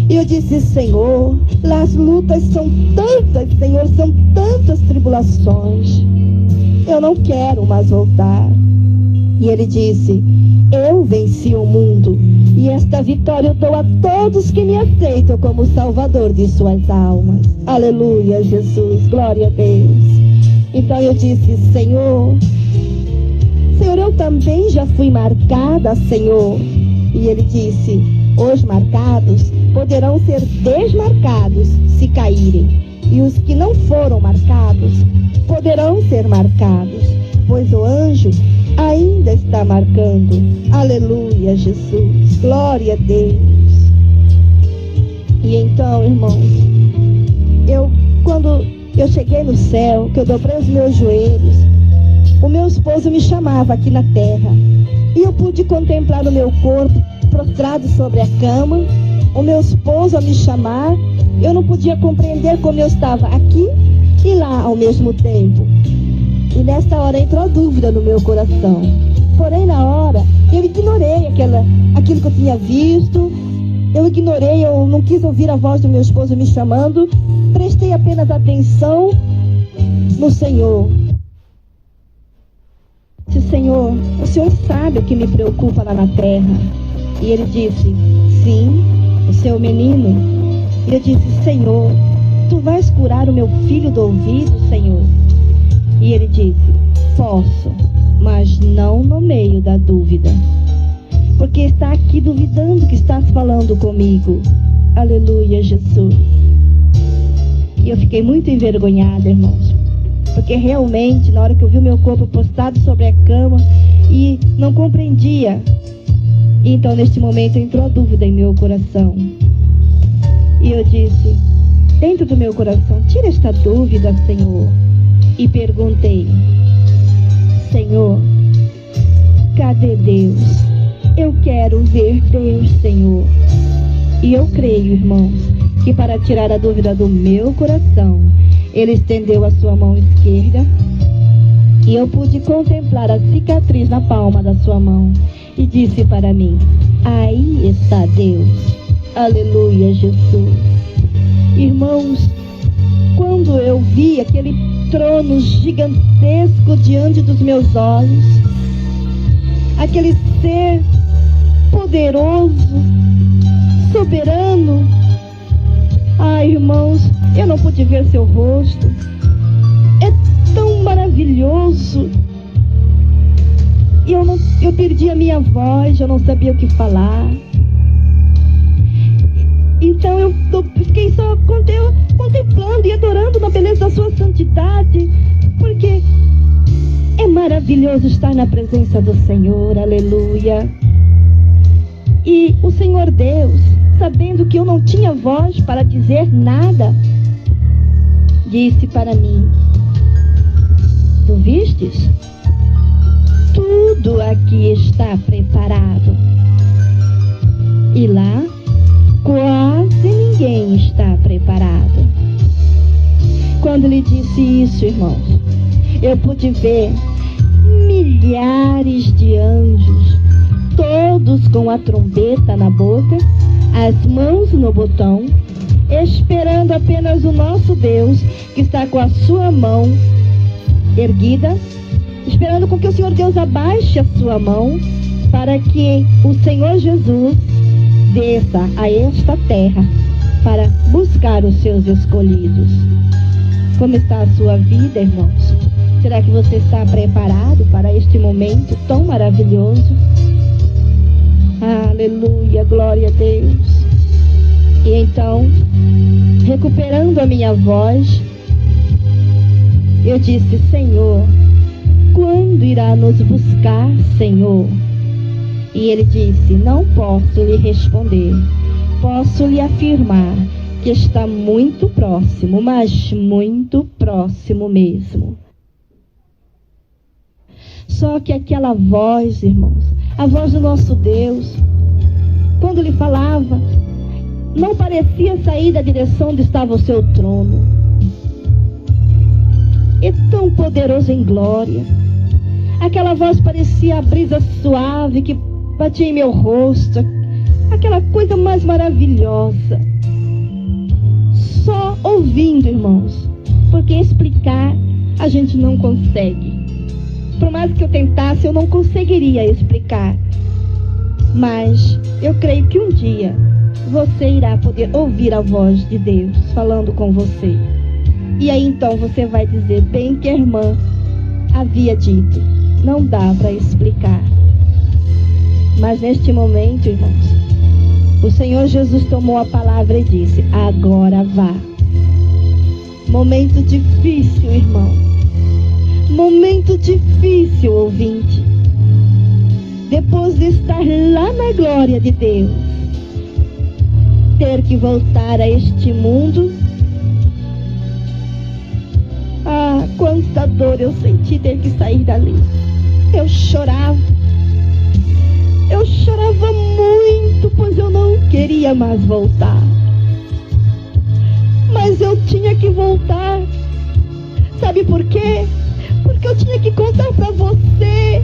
E eu disse: Senhor, as lutas são tantas, Senhor, são tantas tribulações. Eu não quero mais voltar. E ele disse: eu venci o mundo, e esta vitória eu dou a todos que me aceitam como Salvador de suas almas. Aleluia, Jesus, glória a Deus. Então eu disse: Senhor, eu também já fui marcada, Senhor. E ele disse: os marcados poderão ser desmarcados se caírem, e os que não foram marcados poderão ser marcados, pois o anjo ainda está marcando. Aleluia, Jesus, glória a Deus. E então, irmãos, quando eu cheguei no céu, que eu dobrei os meus joelhos, o meu esposo me chamava aqui na terra, e eu pude contemplar o meu corpo prostrado sobre a cama, o meu esposo a me chamar. Eu não podia compreender como eu estava aqui e lá ao mesmo tempo. E nessa hora entrou a dúvida no meu coração. Porém, na hora, eu ignorei aquilo que eu tinha visto. Eu não quis ouvir a voz do meu esposo me chamando. Prestei apenas atenção no Senhor. Disse: Senhor, o Senhor sabe o que me preocupa lá na terra. E ele disse: sim, o seu menino. E eu disse: Senhor, tu vais curar o meu filho do ouvido, Senhor? E ele disse: posso, mas não no meio da dúvida, porque está aqui duvidando que estás falando comigo. Aleluia, Jesus. E eu fiquei muito envergonhada, irmãos, porque realmente, na hora que eu vi o meu corpo postado sobre a cama e não compreendia, então neste momento entrou a dúvida em meu coração. E eu disse, dentro do meu coração: tira esta dúvida, Senhor. E perguntei: Senhor, cadê Deus? Eu quero ver Deus, Senhor. E eu creio, irmãos, que para tirar a dúvida do meu coração, Ele estendeu a sua mão esquerda, e eu pude contemplar a cicatriz na palma da sua mão, e disse para mim: aí está Deus. Aleluia, Jesus. Irmãos, quando eu vi aquele trono gigantesco diante dos meus olhos, aquele ser poderoso, soberano, irmãos, eu não pude ver seu rosto. É tão maravilhoso. E eu perdi a minha voz, eu não sabia o que falar. Então eu fiquei só contemplando e adorando na beleza da sua santidade, porque é maravilhoso estar na presença do Senhor. Aleluia. E o Senhor Deus, sabendo que eu não tinha voz para dizer nada, disse para mim: tu vistes? Tudo aqui está preparado. E lá, quase ninguém está preparado. Quando ele disse isso, irmãos, eu pude ver milhares de anjos, todos com a trombeta na boca, as mãos no botão, esperando apenas o nosso Deus, que está com a sua mão erguida, esperando com que o Senhor Deus abaixe a sua mão, para que o Senhor Jesus desça a esta terra para buscar os seus escolhidos. Como está a sua vida, irmãos? Será que você está preparado para este momento tão maravilhoso? Aleluia, glória a Deus. E então, recuperando a minha voz, eu disse: Senhor, quando irá nos buscar, Senhor? E ele disse: não posso lhe responder, posso lhe afirmar que está muito próximo, mas muito próximo mesmo. Só que aquela voz, irmãos, a voz do nosso Deus, quando ele falava, não parecia sair da direção onde estava o seu trono. É tão poderoso em glória. Aquela voz parecia a brisa suave que batia em meu rosto. Aquela coisa mais maravilhosa. Só ouvindo, irmãos. Porque explicar a gente não consegue. Por mais que eu tentasse, eu não conseguiria explicar. Mas eu creio que um dia você irá poder ouvir a voz de Deus falando com você. E aí então você vai dizer, bem que a irmã havia dito, não dá para explicar. Mas neste momento, irmãos, o Senhor Jesus tomou a palavra e disse, agora vá. Momento difícil, irmão. Momento difícil, ouvinte. Depois de estar lá na glória de Deus, ter que voltar a este mundo. Ah, quanta dor eu senti ter que sair dali. Eu chorava. Eu chorava muito, pois eu não queria mais voltar. Mas eu tinha que voltar. Sabe por quê? Porque eu tinha que contar para você.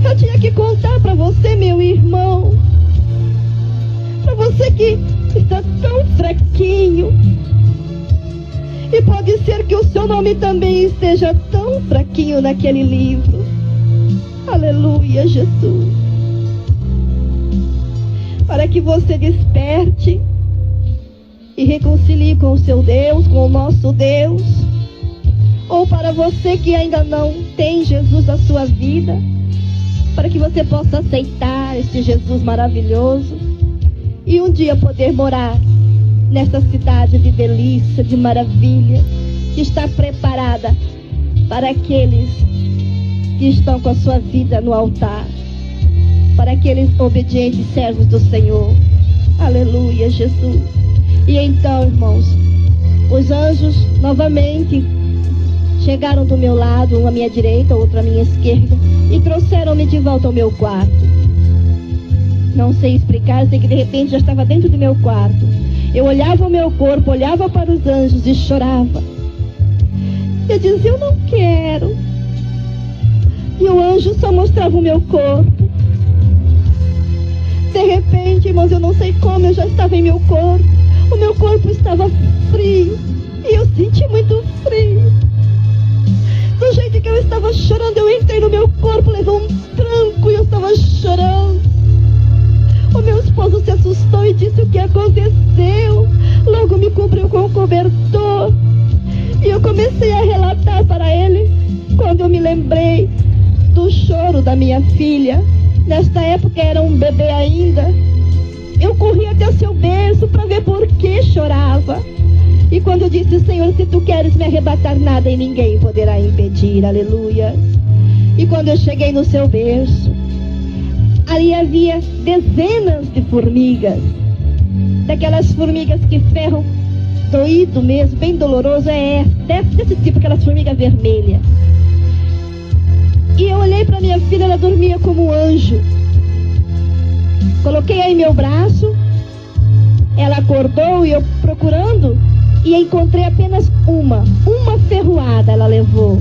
Eu tinha que contar para você, meu irmão. Para você que está tão fraquinho. E pode ser que o seu nome também esteja tão fraquinho naquele livro. Aleluia, Jesus. Para que você desperte e reconcilie com o seu Deus, com o nosso Deus. Ou para você que ainda não tem Jesus na sua vida, para que você possa aceitar este Jesus maravilhoso e um dia poder morar nesta cidade de delícia, de maravilha, que está preparada para aqueles que estão com a sua vida no altar, para aqueles obedientes servos do Senhor. Aleluia, Jesus. E então, irmãos, os anjos novamente chegaram do meu lado, um à minha direita, outro à minha esquerda, e trouxeram-me de volta ao meu quarto. Não sei explicar, sei que de repente já estava dentro do meu quarto. Eu olhava o meu corpo, olhava para os anjos e chorava. Eu dizia, eu não quero. E o anjo só mostrava o meu corpo. De repente, irmãos, eu não sei como, eu já estava em meu corpo. O meu corpo estava frio. E eu senti muito frio. Do jeito que eu estava chorando, eu entrei no meu corpo, levou um tranco e eu estava chorando. O meu esposo se assustou e disse o que aconteceu. Logo me cobriu com o cobertor. E eu comecei a relatar para ele quando eu me lembrei do choro da minha filha. Nesta época era um bebê ainda. Eu corri até o seu berço para ver por que chorava. E quando eu disse, Senhor, se tu queres me arrebatar, nada e ninguém poderá impedir. Aleluia. E quando eu cheguei no seu berço, ali havia dezenas de formigas. Daquelas formigas que ferram doído mesmo, bem doloroso. Desse tipo, aquelas formigas vermelhas. E eu olhei para minha filha, ela dormia como um anjo. Coloquei aí meu braço, ela acordou e eu procurando, e encontrei apenas uma ferroada ela levou.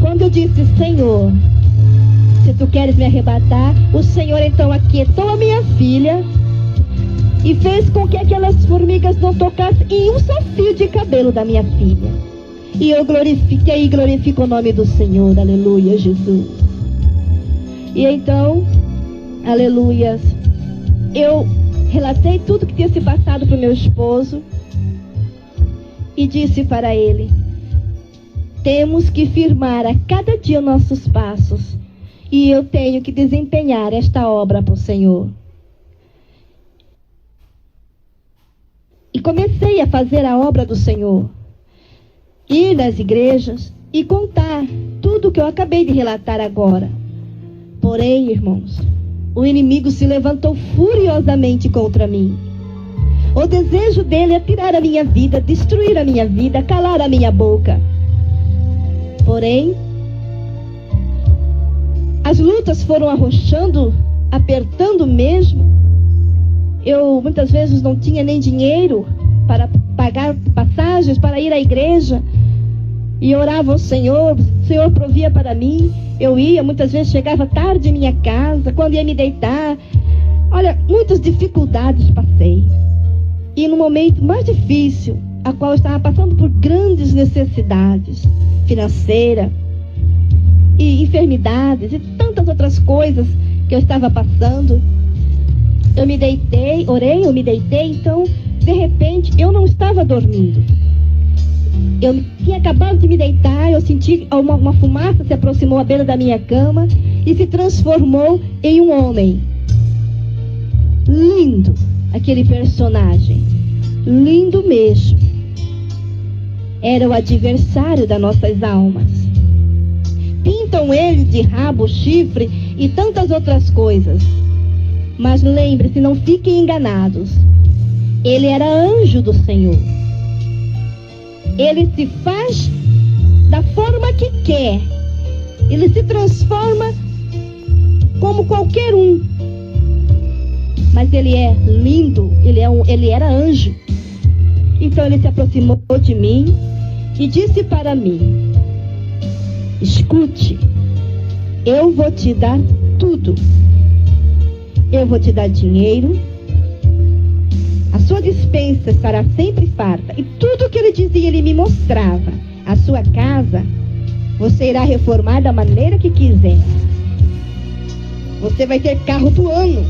Quando eu disse, Senhor, se tu queres me arrebatar, o Senhor então aquietou a minha filha e fez com que aquelas formigas não tocassem em um só fio de cabelo da minha filha. E eu glorifiquei e glorifico o nome do Senhor. Aleluia, Jesus. E então, aleluias, eu relatei tudo que tinha se passado para o meu esposo e disse para ele, temos que firmar a cada dia nossos passos e eu tenho que desempenhar esta obra para o Senhor. E comecei a fazer a obra do Senhor, ir nas igrejas e contar tudo o que eu acabei de relatar agora. Porém, irmãos, o inimigo se levantou furiosamente contra mim. O desejo dele é tirar a minha vida, destruir a minha vida, calar a minha boca. Porém, as lutas foram arrochando, apertando mesmo. Eu muitas vezes não tinha nem dinheiro para pagar passagens para ir à igreja. E orava ao Senhor, Senhor provia para mim. Eu ia, muitas vezes chegava tarde em minha casa, quando ia me deitar. Olha, muitas dificuldades passei. E no momento mais difícil, a qual eu estava passando por grandes necessidades financeiras e enfermidades e tantas outras coisas que eu estava passando, eu me deitei, orei, eu me deitei, então, de repente, eu não estava dormindo. Eu tinha acabado de me deitar, eu senti uma fumaça se aproximou à beira da minha cama e se transformou em um homem. Lindo, aquele personagem. Lindo mesmo. Era o adversário das nossas almas. Pintam ele de rabo, chifre e tantas outras coisas. Mas lembre-se, não fiquem enganados. Ele era anjo do Senhor. Ele se faz da forma que quer. Ele se transforma como qualquer um. Mas ele é lindo, ele era anjo. Então ele se aproximou de mim e disse para mim: escute, eu vou te dar tudo. Eu vou te dar dinheiro. A sua despensa estará sempre farta. E tudo que ele dizia, ele me mostrava. A sua casa, você irá reformar da maneira que quiser. Você vai ter carro do ano.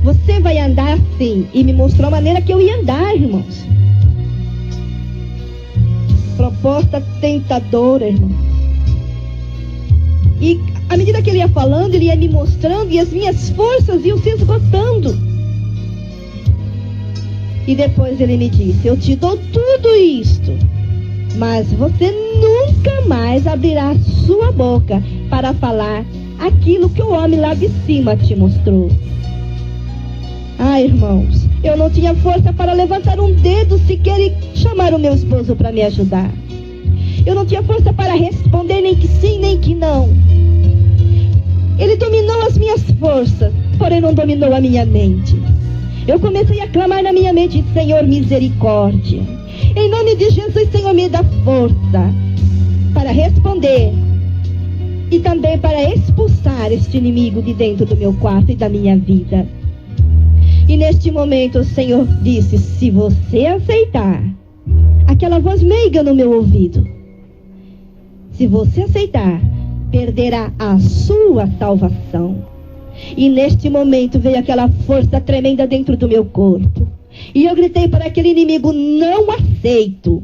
Você vai andar assim. E me mostrou a maneira que eu ia andar, irmãos. Proposta tentadora, irmão. E à medida que ele ia falando, ele ia me mostrando e as minhas forças iam se esgotando. E depois ele me disse: eu te dou tudo isto, mas você nunca mais abrirá sua boca para falar aquilo que o homem lá de cima te mostrou. Ah, irmãos, eu não tinha força para levantar um dedo sequer e chamar o meu esposo para me ajudar. Eu não tinha força para responder nem que sim, nem que não. Ele dominou as minhas forças, porém não dominou a minha mente. Eu comecei a clamar na minha mente: Senhor, misericórdia. Em nome de Jesus, Senhor, me dá força para responder e também para expulsar este inimigo de dentro do meu quarto e da minha vida. E neste momento o Senhor disse: se você aceitar, aquela voz meiga no meu ouvido, se você aceitar, perderá a sua salvação. E neste momento veio aquela força tremenda dentro do meu corpo. E eu gritei para aquele inimigo: não aceito.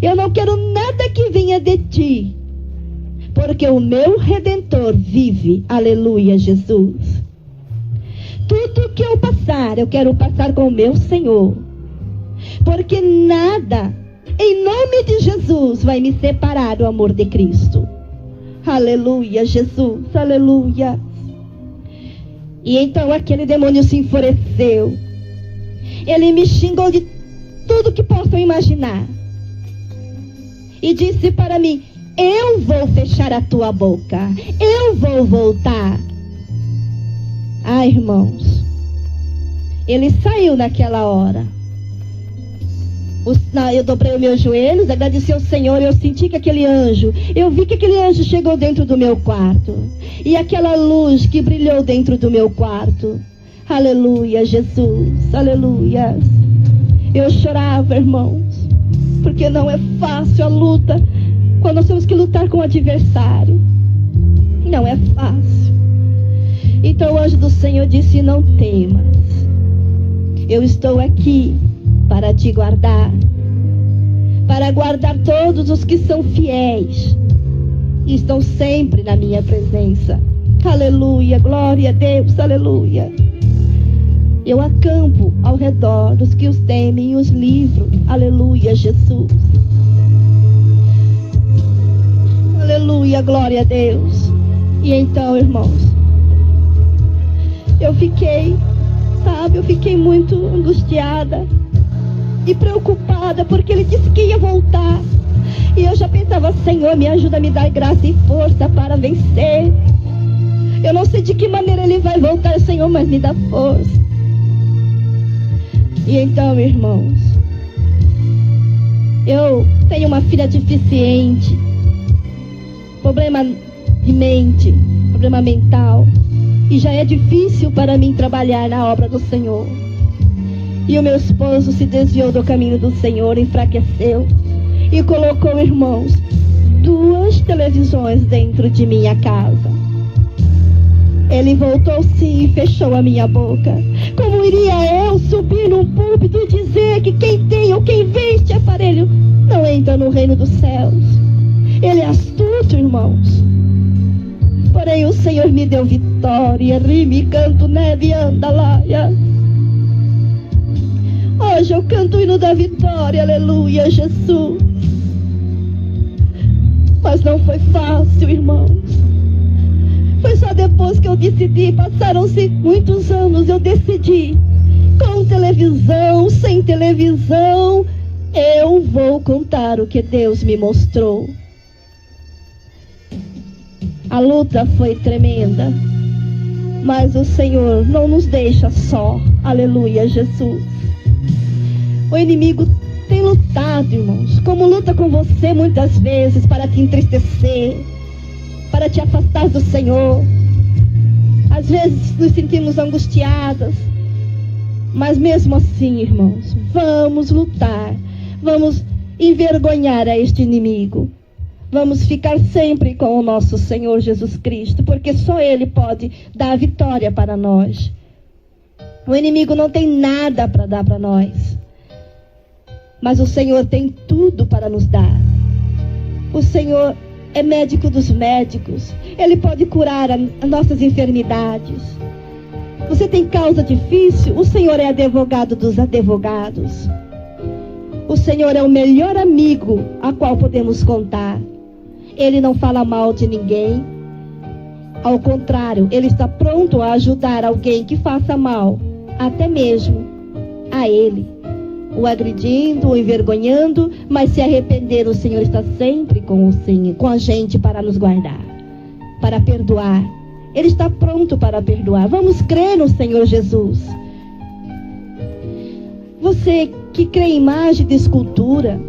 Eu não quero nada que venha de ti, porque o meu Redentor vive. Aleluia, Jesus. Tudo que eu passar, eu quero passar com o meu Senhor. Porque nada, em nome de Jesus, vai me separar do amor de Cristo. Aleluia, Jesus, aleluia. E então aquele demônio se enfureceu. Ele me xingou de tudo que possam imaginar. E disse para mim: eu vou fechar a tua boca. Eu vou voltar. Ah, irmãos, ele saiu naquela hora. Eu dobrei os meus joelhos, agradeci ao Senhor. Eu senti que aquele anjo, eu vi que aquele anjo chegou dentro do meu quarto. E aquela luz que brilhou dentro do meu quarto. Aleluia, Jesus, aleluia. Eu chorava, irmãos, porque não é fácil a luta, quando nós temos que lutar com o adversário. Não é fácil. Então o anjo do Senhor disse: não temas, eu estou aqui para te guardar, para guardar todos os que são fiéis e estão sempre na minha presença. Aleluia, glória a Deus, aleluia. Eu acampo ao redor dos que os temem e os livro. Aleluia, Jesus. Aleluia, glória a Deus. E então, irmãos, eu fiquei muito angustiada e preocupada, porque ele disse que ia voltar. E eu já pensava: Senhor, me ajuda a me dar graça e força para vencer. Eu não sei de que maneira ele vai voltar, Senhor, mas me dá força. E então, irmãos, eu tenho uma filha deficiente, problema de mente, problema mental, e já é difícil para mim trabalhar na obra do Senhor. E o meu esposo se desviou do caminho do Senhor, enfraqueceu e colocou, irmãos, 2 televisões dentro de minha casa. Ele voltou sim e fechou a minha boca. Como iria eu subir num púlpito e dizer que quem tem ou quem vê este aparelho não entra no reino dos céus? Ele é astuto, irmãos. Porém o Senhor me deu vitória. Rime, canto, neve, andalaia. Hoje eu canto o hino da vitória, aleluia, Jesus. Mas não foi fácil, irmãos. Foi só depois que eu decidi, passaram-se muitos anos, eu decidi, com televisão, sem televisão, eu vou contar o que Deus me mostrou. A luta foi tremenda, mas o Senhor não nos deixa só, aleluia, Jesus. O inimigo tem lutado, irmãos, como luta com você muitas vezes para te entristecer, para te afastar do Senhor. Às vezes nos sentimos angustiadas, mas mesmo assim, irmãos, vamos lutar, vamos envergonhar a este inimigo, vamos ficar sempre com o nosso Senhor Jesus Cristo, porque só Ele pode dar a vitória para nós. O inimigo não tem nada para dar para nós, mas o Senhor tem tudo para nos dar. O Senhor é médico dos médicos. Ele pode curar as nossas enfermidades. Você tem causa difícil? O Senhor é advogado dos advogados. O Senhor é o melhor amigo a qual podemos contar. Ele não fala mal de ninguém. Ao contrário, Ele está pronto a ajudar alguém que faça mal, até mesmo a Ele, o agredindo, o envergonhando, mas se arrepender, o Senhor está sempre com a gente para nos guardar, para perdoar. Ele está pronto para perdoar. Vamos crer no Senhor Jesus. Você que crê em imagem de escultura,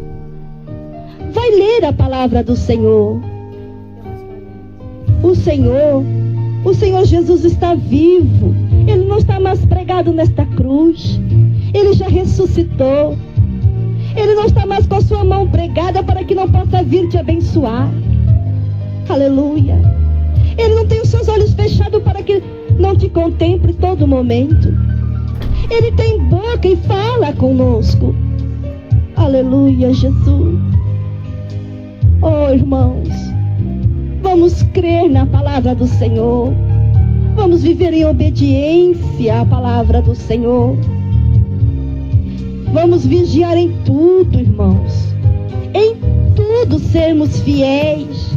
vai ler a palavra do Senhor. O Senhor Jesus está vivo. Ele não está mais pregado nesta cruz. Ele já ressuscitou. Ele não está mais com a sua mão pregada para que não possa vir te abençoar. Aleluia. Ele não tem os seus olhos fechados para que não te contemple todo momento. Ele tem boca e fala conosco. Aleluia, Jesus. Oh, irmãos, vamos crer na palavra do Senhor. Vamos viver em obediência à palavra do Senhor. Vamos vigiar em tudo, irmãos. Em tudo sermos fiéis.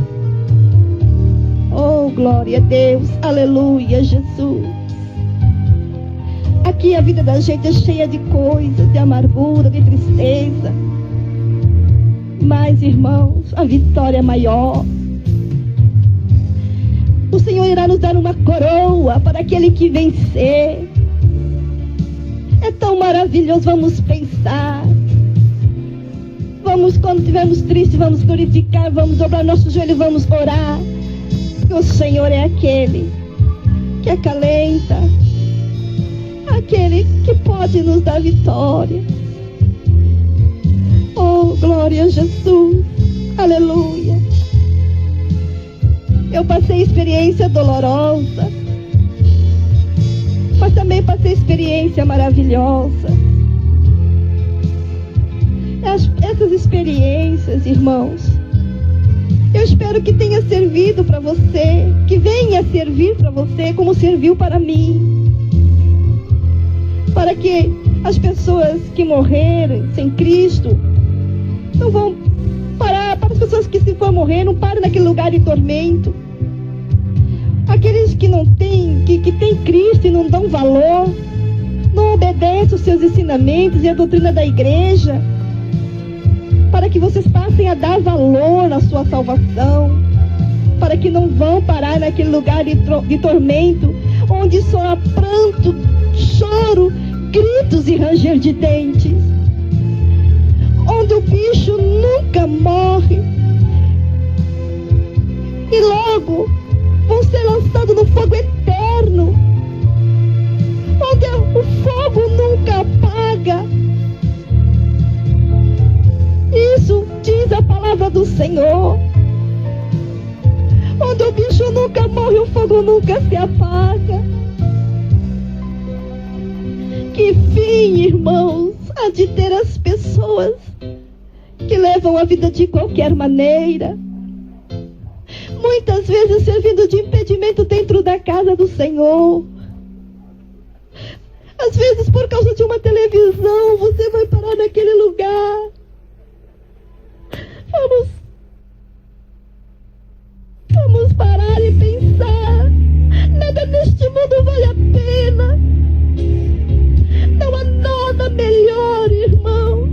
Oh, glória a Deus. Aleluia, Jesus. Aqui a vida da gente é cheia de coisas, de amargura, de tristeza. Mas, irmãos, a vitória é maior. O Senhor irá nos dar uma coroa para aquele que vencer. É tão maravilhoso, vamos pensar. Vamos, quando estivermos tristes, vamos glorificar, vamos dobrar nossos joelhos, vamos orar. Porque o Senhor é aquele que acalenta, aquele que pode nos dar vitória. Oh, glória a Jesus. Aleluia. Eu passei experiência dolorosa, mas também passei experiência maravilhosa. Essas experiências, irmãos, eu espero que tenha servido para você, que venha servir para você como serviu para mim. Para que as pessoas que morreram sem Cristo não vão parar, para as pessoas que se for morrer, não parem naquele lugar de tormento. Aqueles que não têm, que têm Cristo e não dão valor, não obedecem os seus ensinamentos e a doutrina da igreja, para que vocês passem a dar valor à sua salvação, para que não vão parar naquele lugar de tormento, onde só há pranto, choro, gritos e ranger de dentes, onde o bicho nunca morre e logo vão ser lançados no fogo eterno, onde o fogo nunca apaga. Isso diz a palavra do Senhor. Onde o bicho nunca morre, o fogo nunca se apaga. Que fim, irmãos, há de ter as pessoas que levam a vida de qualquer maneira, muitas vezes servindo de impedimento dentro da casa do Senhor. Às vezes, por causa de uma televisão, você vai parar naquele lugar. Vamos parar e pensar. Nada neste mundo vale a pena. Não há nada melhor, irmãos,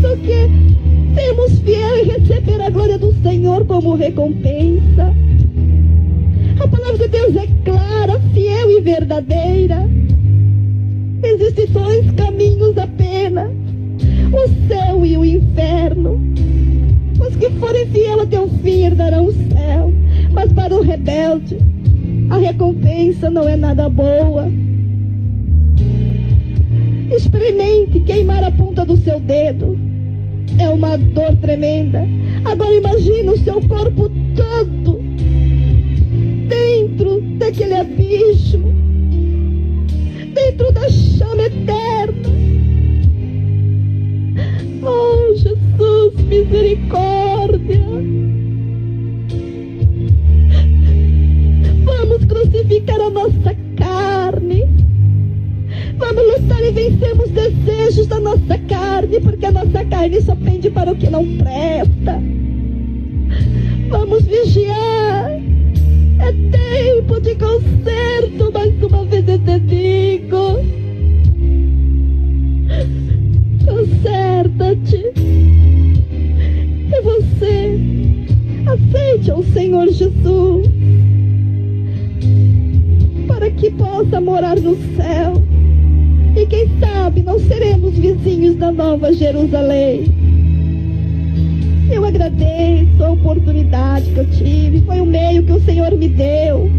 do que sermos fiéis e receber a glória do Senhor como recompensa. A palavra de Deus é clara, fiel e verdadeira. Existem dois caminhos apenas: o céu e o inferno. Os que forem fiéis até o fim herdarão o céu, mas para o rebelde a recompensa não é nada boa. Experimente queimar a ponta do seu dedo. É uma dor tremenda. Agora imagine o seu corpo todo dentro daquele abismo, dentro da chama eterna. Oh, Jesus, misericórdia. Vamos crucificar a nossa carne. Vamos lutar e vencermos os desejos da nossa carne, porque a nossa carne só pende para o que não presta. Vamos vigiar. É tempo de conserto, mais uma vez eu te digo. Conserta-te. E você aceite ao Senhor Jesus, para que possa morar no céu. E quem sabe não seremos vizinhos da Nova Jerusalém. Eu agradeço a oportunidade que eu tive. Foi o meio que o Senhor me deu,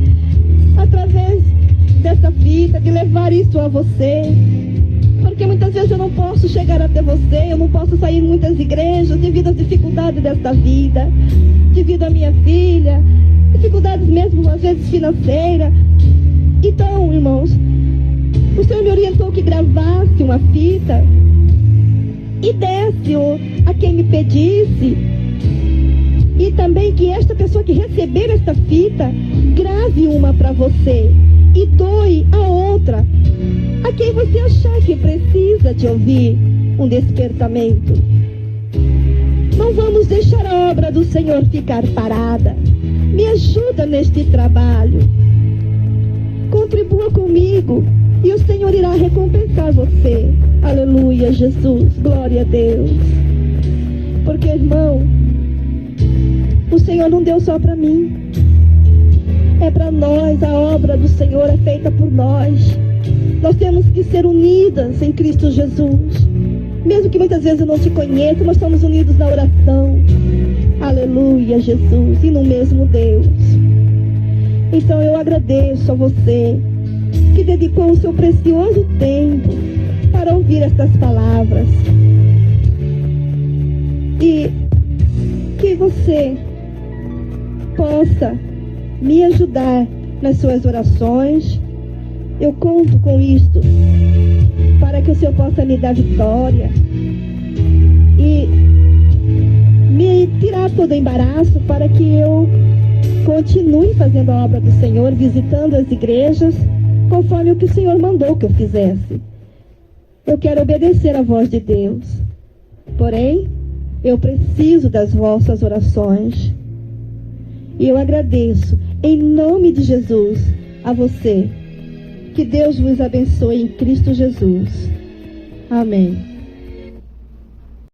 através dessa fita, de levar isso a você. Porque muitas vezes eu não posso chegar até você, eu não posso sair em muitas igrejas devido às dificuldades desta vida, devido à minha filha, dificuldades mesmo às vezes financeiras. Então, irmãos, o Senhor me orientou que gravasse uma fita e desse a quem me pedisse. E também que esta pessoa que receber esta fita grave uma para você e doe a outra a quem você achar que precisa de ouvir um despertamento. Não vamos deixar a obra do Senhor ficar parada. Me ajuda neste trabalho. Contribua comigo e o Senhor irá recompensar você. Aleluia, Jesus. Glória a Deus. Porque, irmão, o Senhor não deu só para mim. É para nós. A obra do Senhor é feita por nós. Nós temos que ser unidas em Cristo Jesus. Mesmo que muitas vezes eu não te conheça, nós estamos unidos na oração. Aleluia, Jesus. E no mesmo Deus. Então eu agradeço a você que dedicou o seu precioso tempo para ouvir estas palavras. E que você possa me ajudar nas suas orações. Eu conto com isto para que o Senhor possa me dar vitória e me tirar todo embaraço para que eu continue fazendo a obra do Senhor, visitando as igrejas, conforme o que o Senhor mandou que eu fizesse. Eu quero obedecer à voz de Deus. Porém, eu preciso das vossas orações. E eu agradeço, em nome de Jesus, a você. Que Deus vos abençoe em Cristo Jesus. Amém.